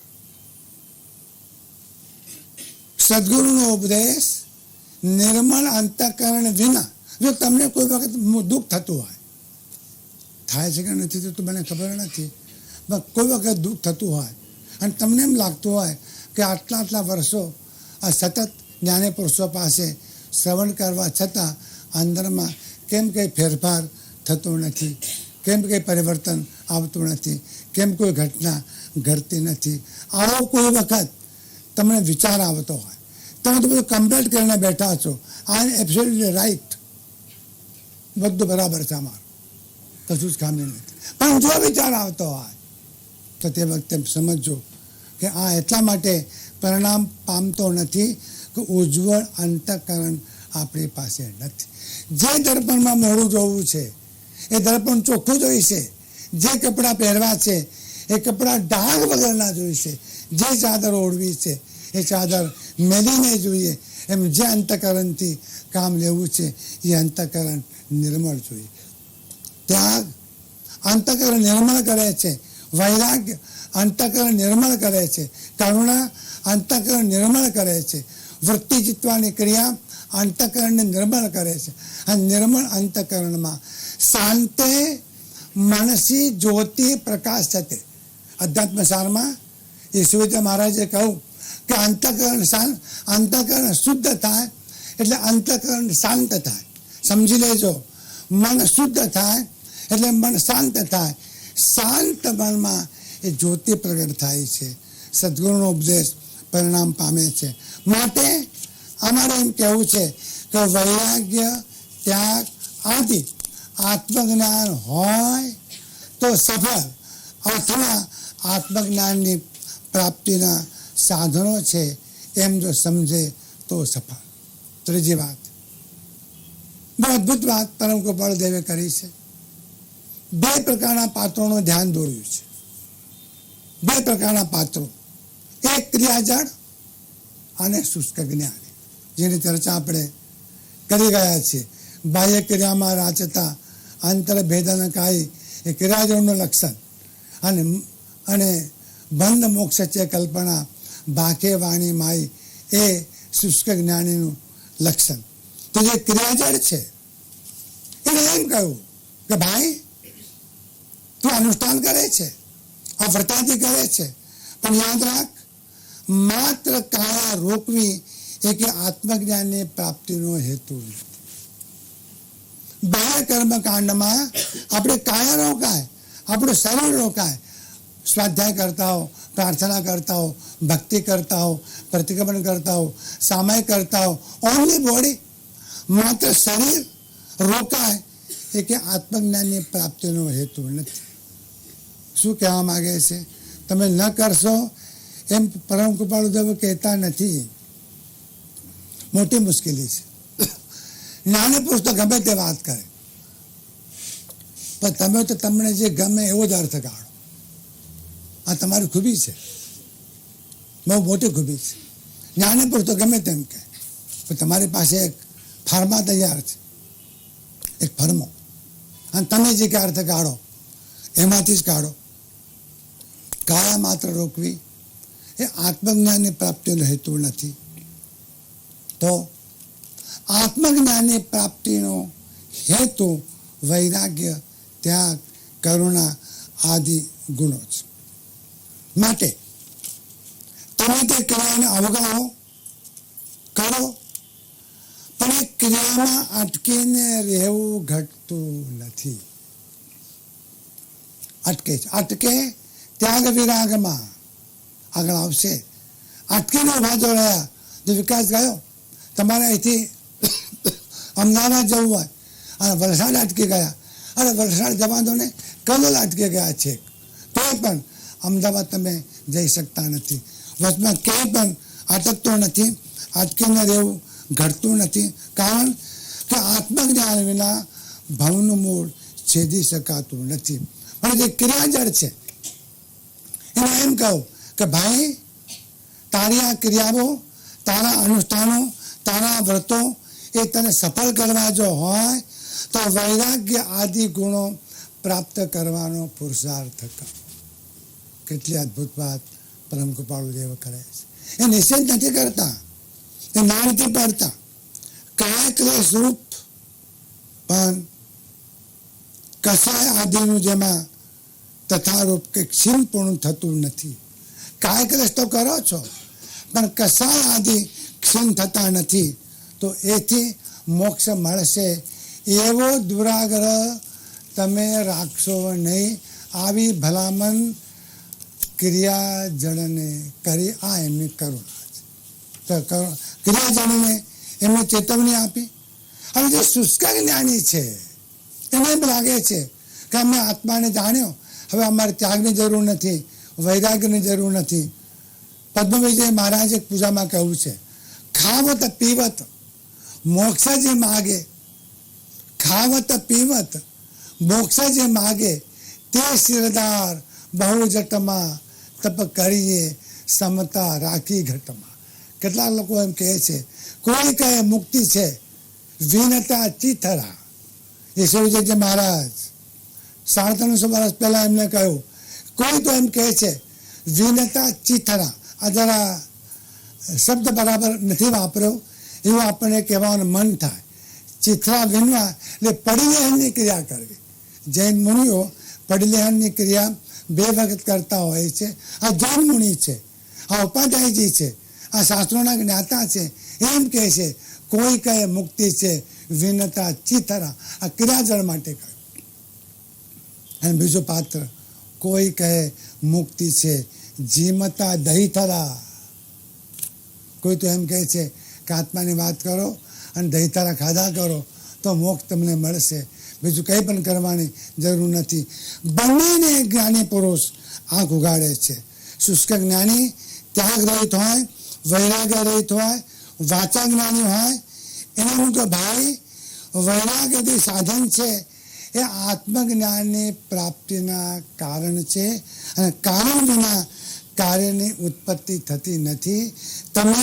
સદગુરુનો ઉપદેશ નિર્મળ અંતઃકરણ વિના, જો તમને કોઈ વખત દુઃખ થતું હોય, થાય છે કે નથી થતું મને ખબર નથી, પણ કોઈ વખત દુઃખ થતું હોય અને તમને એમ લાગતું હોય કે આટલા વર્ષો આ સતત જ્ઞાની પુરુષો પાસે શ્રવણ કરવા છતાં અંદરમાં કેમ કંઈ ફેરફાર થતો નથી, કેમ કંઈ પરિવર્તન આવતું નથી, કેમ કોઈ ઘટના ઘટતી નથી, આવો કોઈ વખત તમને વિચાર આવતો હોય, તમે તો બધું કમ્પ્લીટ કરીને બેઠા છો, આ એબ્સોલ્યુટલી રાઈટ, બધું બરાબર છે, અમારું કશું જ ખામી નથી, પણ જો વિચાર આવતો હોય તો તે વખતે સમજો કે આ એટલા માટે પરિણામ પામતો નથી કે ઉજ્જવળ અંતઃકરણ આપણી પાસે નથી. જે દર્પણમાં મોઢું જોવું છે એ દર્પણ ચોખ્ખું જોઈશે, જે કપડાં પહેરવા છે એ કપડાં ડાઘ વગરના જોઈશે, જે ચાદર ઓઢવી છે એ ચાદર મેલીને જોઈએ. એમ જે અંતઃકરણથી કામ લેવું છે એ અંતઃકરણ નિર્મળ જોઈએ. ત્યાગ અંતઃકરણ નિર્મળ કરે છે. વૈરાગ્ય અંતઃકરણ નિર્મળ કરે છે. કરુણા અંતઃકરણ નિર્મળ કરે છે. વૃત્તિ જીતવાની ક્રિયા અંતઃકરણને નિર્મળ કરે છે. આ નિર્મળ અંતઃકરણમાં શાંતે મનસી જ્યોતિ પ્રકાશ થતે. અધ્યાત્મ સારમાં યશોદા મહારાજે કહ્યું કે અંતઃકરણ શુદ્ધ થાય એટલે અંતઃકરણ શાંત થાય. સમજી લેજો, મન શુદ્ધ થાય એટલે મન શાંત થાય. શાંત મનમાં એ જ્યોતિ પ્રગટ થાય છે. સદગુરુનો ઉપદેશ પરિણામ પામે છે. માટે અમારે એમ કહેવું છે કે વૈરાગ્ય, ત્યાગ આદિ આત્મજ્ઞાન હોય તો સફળ, અથવા આત્મજ્ઞાનની પ્રાપ્તિના સાધનો છે એમ જો સમજે તો સફળ. ત્રીજી વાત, બહુ અદભુત વાત પરમ કૃપાળુ દેવે કરી છે. બે પ્રકારના પાત્રોનું ધ્યાન દોર્યું છે. બે પ્રકારના પાત્રો, એક ક્રિયાજળ અને શુષ્ક જ્ઞાન, જેની ચર્ચા આપણે કરી ગયા છીએ. બાહ્ય ક્રિયામાં રાચતા અંતરભેદનકાય એ ક્રિયાજળનું લક્ષણ, અને બંધ મોક્ષ છે કલ્પના ભાકે વાણી માઈ એ શુષ્ક જ્ઞાનીનું લક્ષણ. તો જે ક્રિયાજળ છે એને એમ કહ્યું કે ભાઈ તું અનુષ્ઠાન કરે છે, અવ્રતાથી કરે છે, પણ યાદ રાખ, માત્ર કાયા રોકવી એ કે આત્મજ્ઞાનની પ્રાપ્તિનો હેતુ નથી. બાહ્ય કર્મકાંડમાં આપણે કાયા રોકાય, આપણું શરીર રોકાય, સ્વાધ્યાય કરતા હો, પ્રાર્થના કરતા હો, ભક્તિ કરતા હો, પ્રતિક્રમણ કરતા હો, સામાયિક કરતા હો, ઓનલી બોડી, માત્ર શરીર રોકાય એ કે આત્મજ્ઞાનની પ્રાપ્તિનો હેતુ નથી. શું કહેવા માંગે છે? તમે ન કરશો એમ પરમ કૃપાળુ દેવ કહેતા નથી. મોટી મુશ્કેલી છે. નાની પુરુષ તો ગમે તે વાત કરે, પણ તમે તો તમને જે ગમે એવો જ અર્થ કાઢો. આ તમારી ખૂબી છે, બહુ મોટી ખૂબી છે. નાની પુરુષ તો ગમે તેમ કહે, પણ તમારી પાસે એક ફાર્મા તૈયાર છે, એક ફર્મો, અને તમે જે કે અર્થ કાઢો એમાંથી જ કાઢો. કાયા માત્ર રોકવી એ આત્મજ્ઞાનની પ્રાપ્તિનો હેતુ નથી. તો આત્મજ્ઞાનની પ્રાપ્તિનો હેતુ વૈરાગ્ય, ત્યાગ, કરુણા આદિ ગુણો છે. માટે તમે તે ક્રિયાને અવગણો કરો, પણ એ ક્રિયામાં અટકીને રહેવું ઘટતું નથી. અટકે ત્યાગ વિરાગમાં આગળ આવશે. અટકીને ઉભા જો રહ્યા, જો વિકાસ ગયો, તમારે અહીંથી અમદાવાદ જવું હોય અને વલસાડ અટકી ગયા, અને વલસાડ જવા દો ને, કલોલ અટકી ગયા છે, તો પણ અમદાવાદ તમે જઈ શકતા નથી. વચમાં ક્યાંય પણ અટકતો નથી, અટકીને રહેવું ઘટતું નથી. કારણ કે આત્મજ્ઞાન વિના ભવનું મૂળ છેદી શકાતું નથી. પણ જે ક્રિયાજળ છે એને એમ કહું કે ભાઈ, તારી આ ક્રિયાઓ, તારા અનુષ્ઠાનો, તારા વ્રતો એ તને સફળ કરવા જો હોય તો વૈરાગ્ય આદિ ગુણો પ્રાપ્ત કરવાનો પુરુષાર્થ કરો. કેટલી અદ્ભુત વાત પરમ કૃપાળુ દેવ કરે છે. એ નિષેધ નથી કરતા, એ ના નથી પાડતા. કાય ક્લેશ રૂપ પણ કસાય આદિનું જેમાં તથારૂપ કે ક્ષીણ પૂર્ણ થતું નથી. કાય ક્લેશ તો કરો છો, પણ કસાય આદિ ક્ષીણ થતા નથી. તો એથી મોક્ષ મળશે એવો દુરાગ્રહ તમે રાખશો નહીં. આવી ભલામણ ક્રિયાજળને કરી આ એમની કરુણા છે. તો ક્રિયાજળને એમને ચેતવણી આપી. હવે જે શુષ્ક જ્ઞાની છે એને એમ લાગે છે કે અમે આત્માને જાણ્યો, હવે અમારે ત્યાગની જરૂર નથી, વૈરાગ્યની જરૂર નથી. પદ્મવિજય મહારાજે પૂજામાં કહ્યું છે, ખાવત પીવત મોક્ષ જે માગે, ખાવત પીવત મોક્ષ જે માગે, તે શિરદાર બહુ જટમાં તપ કરીએ સમતા રાખી ઘટમાં. કેટલાક લોકો એમ કહે છે, કોઈ કહે મુક્તિ છે વિનતા ચિથરા. યશોજી મહારાજ 350 વર્ષ પહેલા એમને કહ્યું, કોઈ તો એમ કહે છે વિનતા ચિથરા. આ જરા શબ્દ બરાબર નથી વાપર્યો, એવું આપણને કહેવાનું મન થાય. ચિથરા વિનવા એટલે પડિલેહનની ક્રિયા કરવી. જૈન મુનિઓ પડિલેહનની ક્રિયા 2 વખત કરતા હોય છે. આ જૈન મુનિ છે, આ ઉપાધ્યાયજી છે, આ શાસ્ત્રોના જ્ઞાતા છે. એમ કહે છે કોઈ કહે મુક્તિ છે વિનતા ચિથરા. આ ક્રિયાજળ માટે કહ્યું. અને બીજું પાત્ર, કોઈ કહે મુક્તિ છે જીમતા દહીથરા. કોઈ તો એમ કહે છે કે આત્માની વાત કરો અને દહીથરા ખાધા કરો તો મોક્ષ તમને મળશે, બીજું કંઈ પણ કરવાની જરૂર નથી. બંનેને જ્ઞાની પુરુષ આંખ ઉગાડે છે. શુષ્ક જ્ઞાની ત્યાગ રહિત હોય, વૈરાગ્ય રહિત હોય, વાચા જ્ઞાની હોય. એનાનું તો ભાઈ વૈરાગ્યથી સાધન છે એ આત્મજ્ઞાનની પ્રાપ્તિના કારણ છે, અને કારણ વિના કાર્યની ઉત્પત્તિ થતી નથી. તમે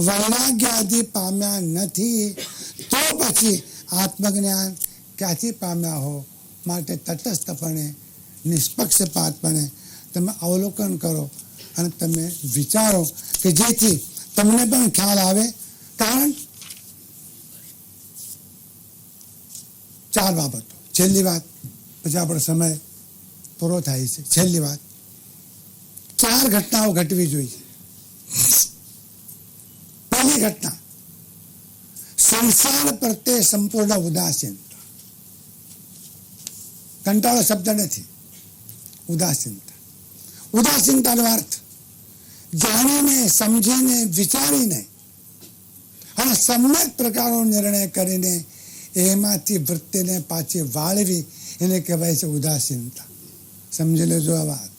વૈરાગ્યાદિ પામ્યા નથી તો પછી આત્મજ્ઞાન ક્યાંથી પામ્યા હો? માટે તટસ્થપણે, નિષ્પક્ષપાતપણે તમે અવલોકન કરો અને તમે વિચારો કે જેથી તમને પણ ખ્યાલ આવે. કારણ 4 બાબતો. છેલ્લી વાત, પછી આપણો સમય પૂરો થાય છે. છેલ્લી વાત, 4 ઘટનાઓ ઘટવી જોઈએ. પહેલી ઘટના, સંસાર પ્રત્યે સંપૂર્ણ ઉદાસીનતા. કંટાળો શબ્દ નથી, ઉદાસીનતા. ઉદાસીનતાનો અર્થ જાણીને, સમજીને, વિચારીને અને સમ્યક પ્રકારનો નિર્ણય કરીને એમાંથી વૃત્તિને પાછી વાળવી, એને કહેવાય છે ઉદાસીનતા. સમજી લેજો આ વાત.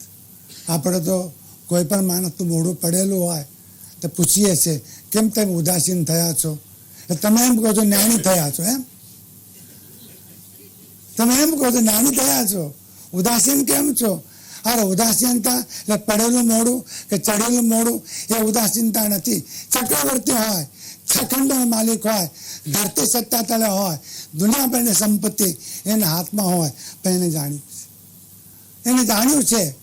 આપણે તો કોઈ પણ માણસનું મોઢું પડેલું હોય તો પૂછીએ છીએ, કેમ તમે ઉદાસીન થયા છો? તમે એમ કહો છો જ્ઞાની થયા છો. એમ તમે એમ કહો છો જ્ઞાની થયા છો, ઉદાસીન કેમ છો? અરે ઉદાસીનતા એટલે પડેલું મોઢું કે ચડેલું મોઢું એ ઉદાસીનતા નથી. ચક્રવર્તી હોય, 6 ખંડોનો માલિક હોય, ધરતી સત્તા તળે હોય, દુનિયા પરની સંપત્તિ એના હાથમાં હોય, પણ એને જાણ્યું છે,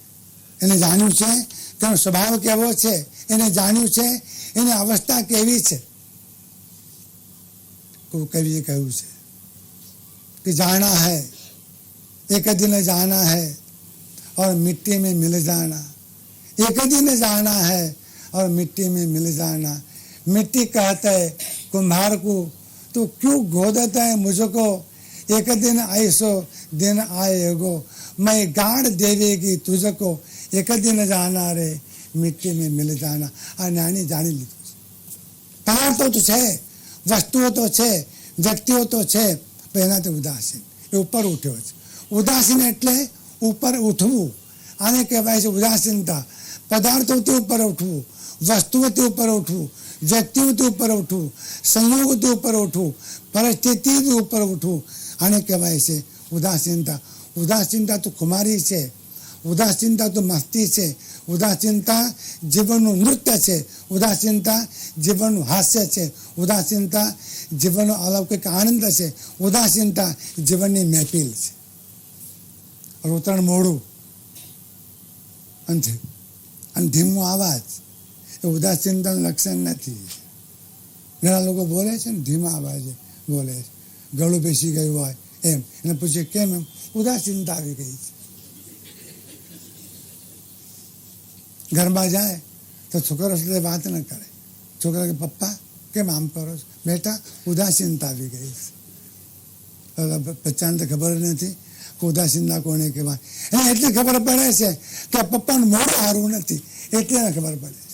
એને જાણ્યું છે કે એનો સ્વભાવ કેવો છે, એને જાણ્યું છે એની અવસ્થા કેવી છે. કોઈ કવિએ કહ્યું છે कि जाना है एक दिन जाना है और मिट्टी में मिल जाना, एक दिन जाना है और मिट्टी में मिल जाना. मिट्टी कहता है कुम्हार को, तो क्यों गोदता है मुझको? एक दिन ऐसो दिन आएगो, मैं गाड़ देवेगी तुझको, एक दिन जाना रे मिट्टी में मिल जाना. આ જ્ઞાની જાણી લીધું છે. પદાર્થો તો છે, વસ્તુઓ તો છે, વ્યક્તિઓ તો છે, પણ એનાથી ઉદાસીન, એ ઉપર ઉઠ્યો છે. ઉદાસીન એટલે ઉપર ઉઠવું, આને કહેવાય છે ઉદાસીનતા. પદાર્થોથી ઉપર ઉઠવું, વસ્તુઓથી ઉપર ઉઠવું, વ્યક્તિઓથી ઉપર ઉઠવું, સંયોગોથી ઉપર ઉઠવું, પરિસ્થિતિથી ઉપર ઉઠવું, આને કહેવાય છે ઉદાસીનતા. ઉદાસીનતા તો કુમારી છે, ઉદાસીનતા તો મસ્તી છે, ઉદાસીનતા જીવનનું નૃત્ય છે, ઉદાસીનતા જીવનનું હાસ્ય છે, ઉદાસીનતા જીવનનો અલૌકિક આનંદ છે, ઉદાસીનતા જીવનની મહેફિલ છે. રોતણ મોડું અને ધીમું અવાજ એ ઉદાસીનતાનું લક્ષણ નથી. ઘણા લોકો બોલે છે ને ધીમા અવાજે બોલે છે, ગળું બેસી ગયું હોય એમ. એને પૂછે કેમ? એમ ઉદાસીનતા આવી ગઈ છે. ઘરમાં જાય તો છોકરો સાથે વાત ન કરે. છોકરા કે પપ્પા કેમ આમ કરો છો? બેટા ઉદાસીનતા આવી ગઈ છે. બચ્ચાને તો ખબર નથી કે ઉદાસીનતા કોને કહેવાય. એને એટલી ખબર પડે છે કે પપ્પાનું મોઢું સારું નથી, એટલે એને ખબર પડે છે.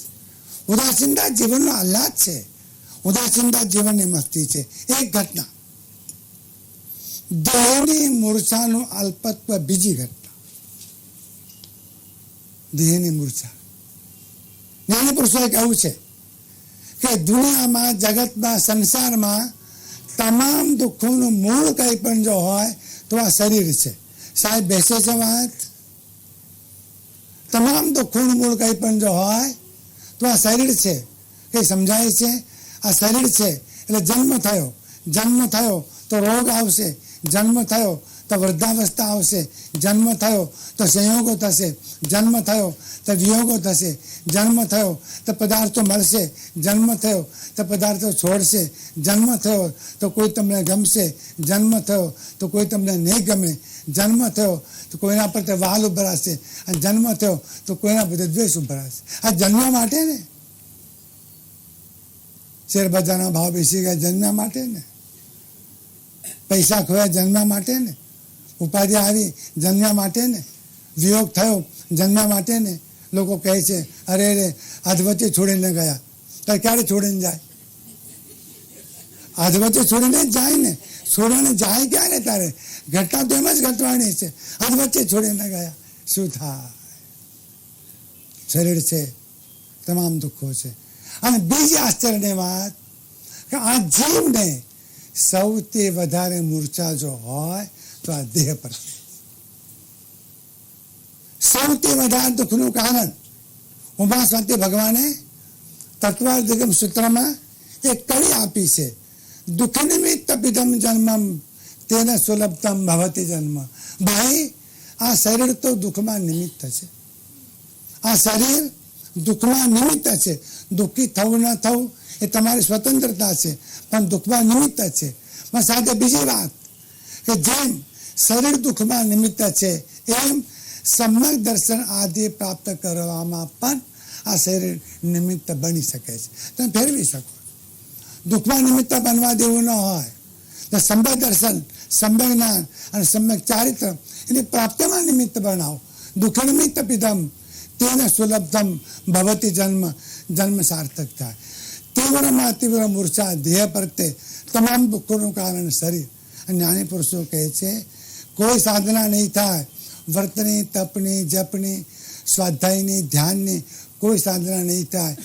ઉદાસીનતા જીવનનો આહ્લાદ છે, ઉદાસીનતા જીવનની મસ્તી છે. એક ઘટના, દેહની મૂર્છાનું અલ્પત્વ. બીજી ઘટના, દેહની મૂર્છા. જ્ઞાની પુરુષોએ કહ્યું છે કે દુનિયામાં, જગતમાં, સંસારમાં તમામ દુઃખોનું મૂળ કંઈ પણ જો હોય તો આ શરીર છે. સાહેબ બેસે છે વાત. તમામ દુઃખોનું મૂળ કંઈ પણ જો હોય તો આ શરીર છે. કંઈ સમજાય છે? આ શરીર છે એટલે જન્મ થયો તો રોગ આવશે, જન્મ થયો તો વૃદ્ધાવસ્થા આવશે, જન્મ થયો તો સંયોગો થશે, જન્મ થયો તો વિયોગો થશે, જન્મ થયો તો પદાર્થો મળશે, જન્મ થયો તો પદાર્થો છોડશે, જન્મ થયો તો કોઈ તમને ગમશે, જન્મ થયો તો કોઈ તમને નહીં ગમે, જન્મ થયો તો કોઈના પર વાલ ઉભરાશે, અને જન્મ થયો તો કોઈના પર દ્વેષ ઉભરાશે. આ જન્મવા માટે ને, શેર બજારનો ભાવ બેસી ગયા જન્મવા માટે ને, પૈસા ખોયા જન્મવા માટે ને, ઉપાધિ આવી જન્મવા માટે ને, વિયોગ થયો જન્મવા માટે ને. લોકો કહે છે અરે રે અધવચ્ચે છોડીને ગયા, તો ક્યારે છોડીને જાય? અધવચ્ચે છોડીને જાય ને, છોડીને જાય ક્યારે? તારે ઘટના તો એમ જ ઘટવાની છે. અધવચ્ચે છોડીને ગયા શું થાય? શરીર છે, તમામ દુઃખો છે. અને બીજી આશ્ચર્યની વાત કે આ જીવને સૌથી વધારે મૂર્છા જો હોય તો આ દેહ પર. સૌથી વધારે દુઃખનું કારણ ઉમાસ્વતી ભગવાને તત્વાધિગમ સૂત્રમાં એક કડી આપી છે. દુઃખ નિમિત્ત પિદમ જન્મમ તેને સુલભતમ ભવતી જન્મ. ભાઈ, આ શરીર તો દુઃખમાં નિમિત્ત છે. આ શરીર દુઃખમાં નિમિત્ત છે. દુઃખી થવું ન થવું એ તમારી સ્વતંત્રતા છે, પણ દુઃખમાં નિમિત્ત છે. પણ સાથે બીજી વાત કે જેમ શરીર દુઃખમાં નિમિત્ત છે, એમ સમ્યક દર્શન આદિ પ્રાપ્ત કરવામાં પણ આ શરીર નિમિત્ત બની શકે છે. તમે ફેરવી શકો. દુઃખમાં નિમિત્ત બનવા દેવું ન હોય તો સમ્યક દર્શન, સમ્યક જ્ઞાન અને સમ્યક ચારિત્ર એની પ્રાપ્તિમાં નિમિત્ત બનાવો. દુઃખ નિમિત્ત પિદમ તેને સુલભતમ ભવતી જન્મ. જન્મ સાર્થક થાય. તીવ્રમાં તીવ્ર મૂર્છા દેહ પ્રત્યે તમામ દુઃખોનું કારણ શરીર. જ્ઞાની પુરુષો કહે છે કોઈ સાધના નહીં થાય, વર્તની, તપની, જપની, સ્વાધ્યાયની, ધ્યાનની કોઈ સાધના નહીં થાય,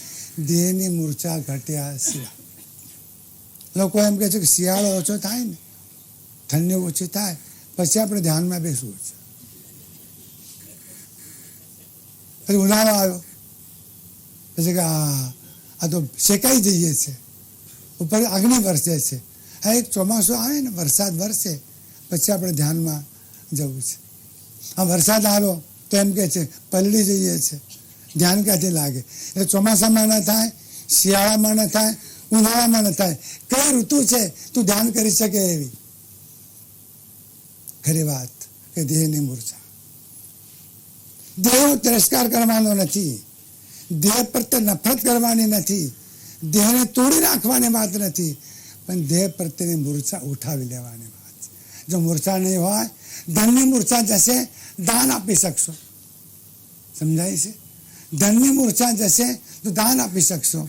દેહની મૂર્છા ઘટ્યા સિવાય. લોકો એમ કહે છે કે શિયાળો ઓછો થાય ને, ઠંડી ઓછી થાય, પછી આપણે ધ્યાનમાં બેસવું છે. પછી ઉનાળો આવ્યો પછી કે આ તો શેકાઈ જઈએ છે, ઉપર અગ્નિ વરસે છે. આ એક ચોમાસું આવે ને, વરસાદ વરસે પછી આપણે ધ્યાનમાં જવું છે. આ વરસાદ આવ્યો તો એમ કે છે પલળી જઈએ છે, ધ્યાન ક્યાંથી લાગે? એટલે ચોમાસામાં ન થાય, શિયાળામાં ન થાય, ઉનાળામાં ન થાય. કઈ ઋતુ છે તું ધ્યાન કરી શકે એવી? ખરી વાત કે દેહની મૂર્છા. દેહનો તિરસ્કાર કરવાનો નથી, દેહ પ્રત્યે નફરત કરવાની નથી, દેહને તોડી નાખવાની વાત નથી, પણ દેહ પ્રત્યેની મૂર્છા ઉઠાવી લેવાની વાત છે. જો મૂર્છા નહીં હોય, ધનની મૂર્છા જશે, દાન આપી શકશો. સમજાય છે? ધનની મૂર્છા જશે તો દાન આપી શકશો,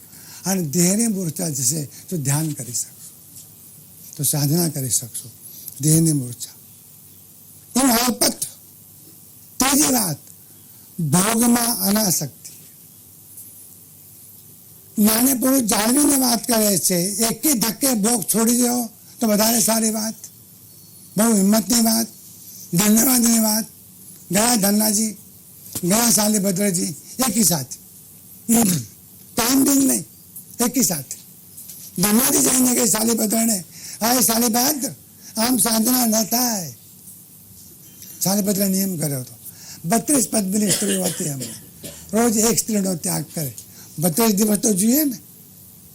અને દેહની મૂર્છા જશે તો ધ્યાન કરી શકશો, તો સાધના કરી શકશો. દેહની મૂર્છા એમ અલ્પત. ત્રીજી વાત, ભોગમાં અનાસક્તિ. જ્ઞાની પુરુષ જાળવીને વાત કરે છે. એકી ધક્કે ભોગ છોડી દો તો વધારે સારી વાત, બહુ હિંમતની વાત, ધન્યવાદની વાત. ગયા ધન્નાજી, ગયા શાલીભદ્રજી એકી સાથે, ટાઈમ બિંગ નહીં, એકી સાથે. ધન્નાજી જઈને કે શાલીભદ્રને, હા શાલીભદ્ર આમ સાધના ન થાય. શાલીભદ્ર નિયમ કર્યો હતો, 32 પદ્મિની સ્ત્રીઓ હતી એમને, રોજ એક સ્ત્રીનો ત્યાગ કરે. 32 દિવસ તો જોઈએ ને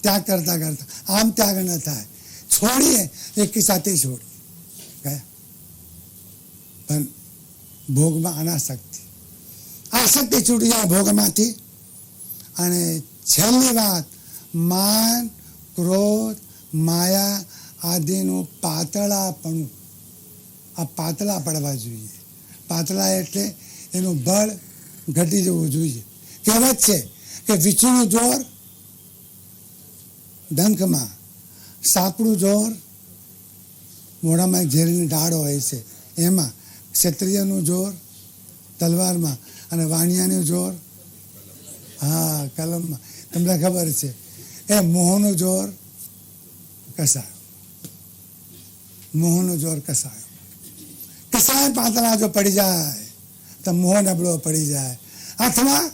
ત્યાગ કરતા કરતા. આમ ત્યાગ ન થાય, છોડીએ એકી સાથે છોડીએ ગયા. પણ ભોગમાં અનાસક્તિ, આસક્તિ છૂટી જાય ભોગમાંથી. અને છેલ્લી વાત, માન, ક્રોધ, માયા આદિનું પાતળાપણું. આ પાતળા પડવા જોઈએ. પાતળા એટલે એનું બળ ઘટી જવું જોઈએ. કહેવત છે કે વીછીનું જોર ડંખમાં, સાંકડું જોર મોઢામાં એક ઝેરીની ડાળો હોય છે એમાં, ક્ષત્રિયનું જોર તલવારમાં, અને વાણિયાનું જોર કલમમાં. તમને ખબર છે એ મોહનું જોર કસાયો. મોહનું જોર કસાયો. કસાય પાતળા જો પડી જાય તો મોહ નબળો પડી જાય, અથવા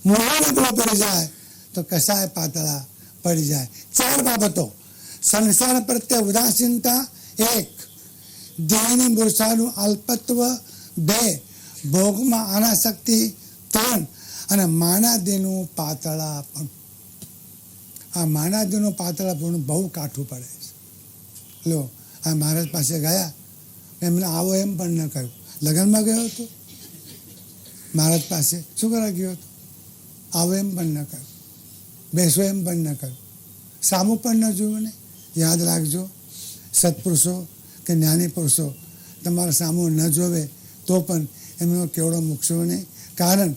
મોહ નબળો પડી જાય તો કસાય પાતળા પડી જાય. 4 બાબતો: સંસાર પ્રત્યે ઉદાસીનતા 1, દેહની મૂર્છાનું અલ્પત્વ 2, ભોગમાં અનાસક્તિ 3, અને માનાદીનું પાતળાપણ. આ માનાદીનું પાતળાપણ બહુ કાઠું પડે છે. લો, આ મહારાજ પાસે ગયા, એમને આવો એમ પણ ન કહ્યું. લગ્નમાં ગયો હતો મહારાજ પાસે, શું કરવા ગયો હતો? આવો એમ પણ ન કહ્યું, બેસો એમ પણ ન કહ્યું, સામું પણ ન જોયું ને. યાદ રાખજો, સત્પુરુષો કે જ્ઞાની પુરુષો તમારા સામું ન જોવે તો પણ એમનો કેવડો મૂકશો નહીં. કારણ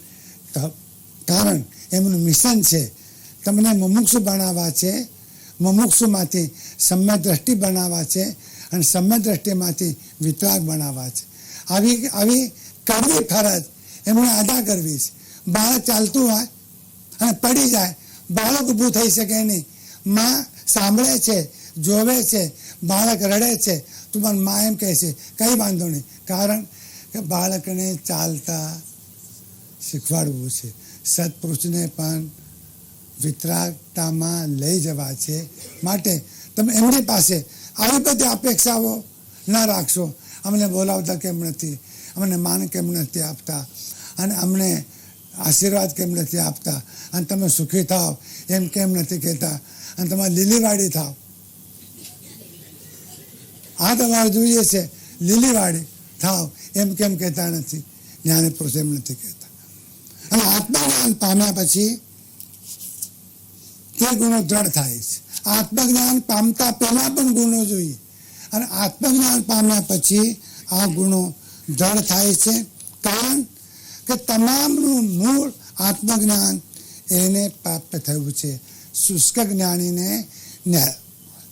એમનું મિશન છે તમને મુમુક્ષુ બનાવવા છે, મુમુક્ષુમાંથી સમ્યક દ્રષ્ટિ બનાવવા છે, અને સમ્યક દ્રષ્ટિમાંથી વિતરાગ બનાવવા છે. આવી કરવી ફરજ એમણે અદા કરવી છે. બાળક ચાલતું હોય અને પડી જાય, બાળક ઊભું થઈ શકે નહીં. માં સાંભળે છે, જોવે છે, બાળક રડે છે, તો પણ માં એમ કહે છે કંઈ વાંધો નહીં, કારણ કે બાળકને ચાલતા શીખવાડવું છે. સત્પુરુષને પણ વિતરાગતામાં લઈ જવા છે. માટે તમે એમની પાસે આવી બધી અપેક્ષાઓ ના રાખશો. અમને બોલાવતા કેમ નથી, અમને માન કેમ નથી આપતા, અને અમને આશીર્વાદ કેમ નથી આપતા, અને તમે સુખી થાવ એમ કેમ નથી કહેતા, અને તમારે લીલીવાડી થાવ, આ તમારે જોઈએ છે, લીલીવાડી થાવ એમ કેમ કહેતા નથી. જ્ઞાની પુરુષ એમ નથી કહેતા. અને આત્મજ્ઞાન પામ્યા પછી તે ગુણો દ્રઢ થાય છે. આત્મજ્ઞાન પામતા પહેલા પણ ગુણો જોઈએ, અને આત્મજ્ઞાન પામ્યા પછી આ ગુણો દ્રઢ થાય છે. કારણ કે તમામનું મૂળ આત્મજ્ઞાન એને પ્રાપ્ત થયું છે. શુષ્ક જ્ઞાનીને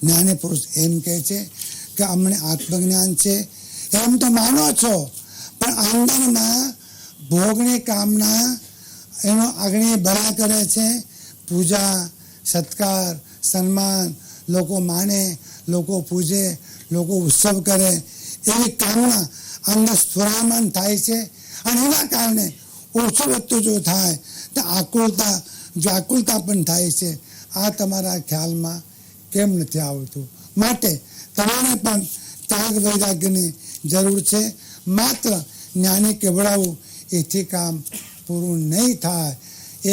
જ્ઞાની પુરુષ એમ કહે છે કે અમને આત્મજ્ઞાન છે એમ તો માનો છો, પણ અંદરમાં ભોગની કામના એનો અગ્નિ ભરા કરે છે. પૂજા, સત્કાર, સન્માન, લોકો માને, લોકો પૂજે, લોકો ઉત્સવ કરે, એવી કામના અંદર સ્ફુરામણ થાય છે. અને એના કારણે ઓછું વધતું જો થાય તો આકુલતા, વ્યાકુલતા પણ થાય છે. આ તમારા ખ્યાલમાં કેમ નથી આવતું? માટે તમારે પણ ત્યાગ વૈરાગ્યની જરૂર છે. માત્ર જ્ઞાની કેવડાવવું એથી કામ પૂરું નહીં થાય.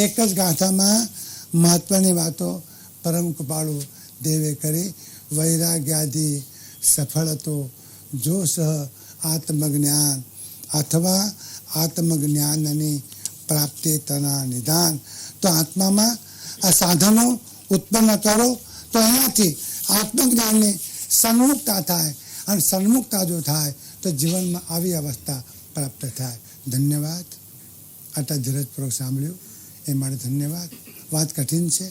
એક જ ગાથામાં મહત્વની વાતો પરમ કૃપાળુ દેવે કરી. વૈરાગ્યાદિ સફળ તો જો સહ આત્મજ્ઞાન અથવા આત્મજ્ઞાનની પ્રાપ્તિ તના નિદાન. તો આત્મામાં આ સાધનો ઉત્પન્ન કરો તો એનાથી આત્મજ્ઞાનની સન્મુખતા થાય, અને સન્મુખતા જો થાય તો જીવનમાં આવી અવસ્થા પ્રાપ્ત થાય. ધન્યવાદ. આટલા ધીરજપૂર્વક સાંભળ્યું એ માટે ધન્યવાદ. વાત કઠિન છે,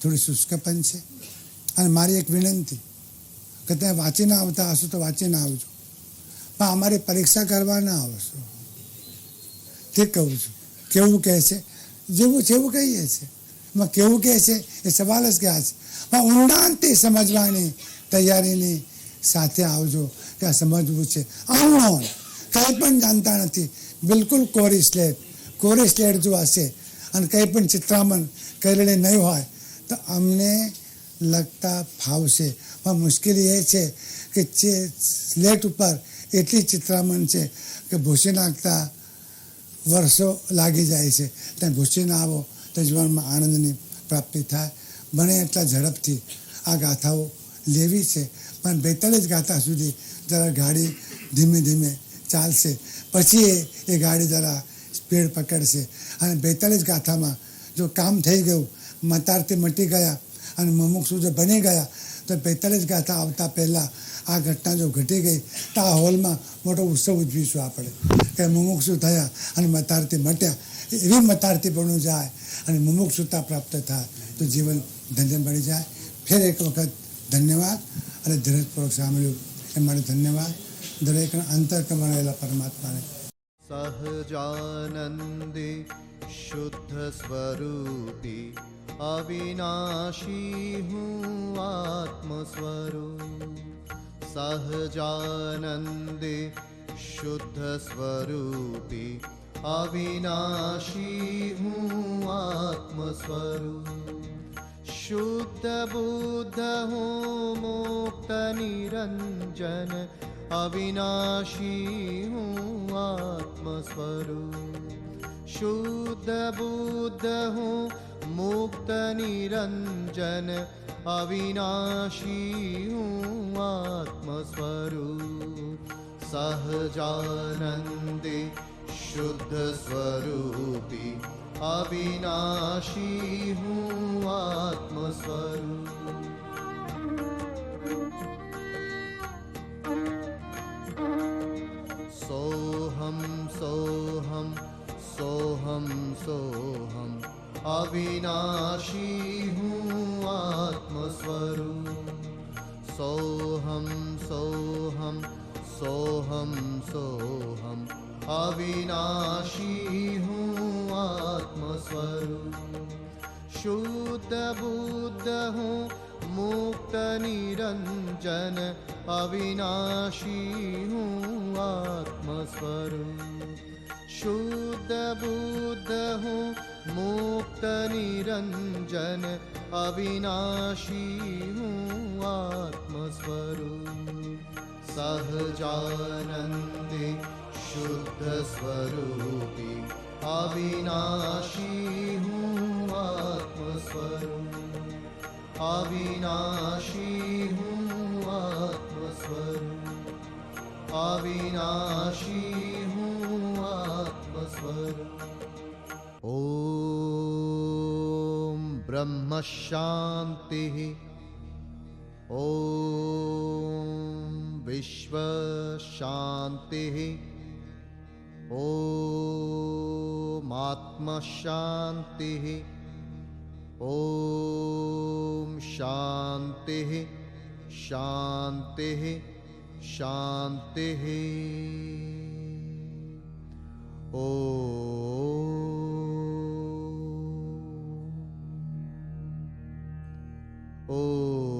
થોડી શુષ્ક પણ છે, અને મારી એક વિનંતી કે તમે વાંચીને આવતા હશો તો વાંચીને આવજો, પણ અમારી પરીક્ષા કરવા ના આવશો. તે કહું છું. કેવું કહે છે, જેવું છે એવું કહીએ છીએ. એમાં કેવું કહે છે એ સવાલ જ ક્યાં છે, પણ ઊંડાણથી સમજવાની તૈયારીની સાથે આવજો કે આ સમજવું છે. અનનોન, કંઈ પણ જાણતા નથી, બિલકુલ કોરી સ્લેટ જો હશે અને કંઈ પણ ચિત્રામણ કરેલી નહીં હોય તો અમને લગતા ફાવશે. પણ મુશ્કેલી એ છે કે સ્લેટ ઉપર એટલી ચિત્રામણ છે કે ભૂસી નાખતા વર્ષો લાગી જાય છે. ત્યાં ભૂસીને આવો તો જીવનમાં આનંદની પ્રાપ્તિ થાય. બને એટલા ઝડપથી આ ગાથાઓ લેવી છે, પણ 42 ગાથા સુધી જરા ગાડી ધીમે ધીમે ચાલશે, પછી એ ગાડી જરા સ્પીડ પકડશે. અને 42 ગાથામાં જો કામ થઈ ગયું, મતારથી મટી ગયા અને મુમુક્ષુ જો બની ગયા, તો 42 ગાથા આવતા પહેલાં આ ઘટના જો ઘટી ગઈ તો આ હોલમાં મોટો ઉત્સવ ઉજવીશું આપણે કે મુમુક્ષુ થયા અને મતારથી મટ્યા. એવી મતારથી પણ જાય અને મુમુક્ષુતા પ્રાપ્ત થાય તો જીવન ધન્ય બની જાય. ફેર એક વખત ધન્યવાદ. અને ધીરજપૂર્વક સાંભળ્યું એ માટે ધન્યવાદ. દરેકના અંતરકમાં રહેલા પરમાત્માને સહજાનંદે શુદ્ધ સ્વરૂપી અવિનાશી હું આત્મ સ્વરૂપ. સહજાનંદે શુદ્ધ સ્વરૂપી અવિનાશી હું આત્મ સ્વરૂપ. शुद्ध बुद्ध हूँ मुक्त निरंजन अविनाशी हूँ आत्मस्वरूप। शुद्ध बुद्ध हूँ मुक्त निरंजन अविनाशी हूँ आत्मस्वरूप। सहजानंदे शुद्ध स्वरूपी अविनाशी हूँ आत्मस्वरूप। सोहम सोहम सोहम सोहम अविनाशी हूँ आत्मस्वरूप। सोहम सोहम सोहम सोहम अविनाशी हूँ आत्मस्वरूप। शुद्ध बुद्ध हूँ मुक्त निरंजन अविनाशी हूँ आत्मस्वरूप। शुद्ध बुद्ध हूँ मुक्त निरंजन अविनाशी हूँ आत्मस्वरूप। सहजानंदे शुद्ध स्वरूपी अविनाशी हूँ आत्मस्वरूप। अविनाशी हूँ आत्मस्वरूप। अविनाशी हूँ आत्मस्वरूप। ओम ब्रह्म शांति। ओम विश्व शांति। ओम आत्म शांति। ओम शांति शांति शांति। ओम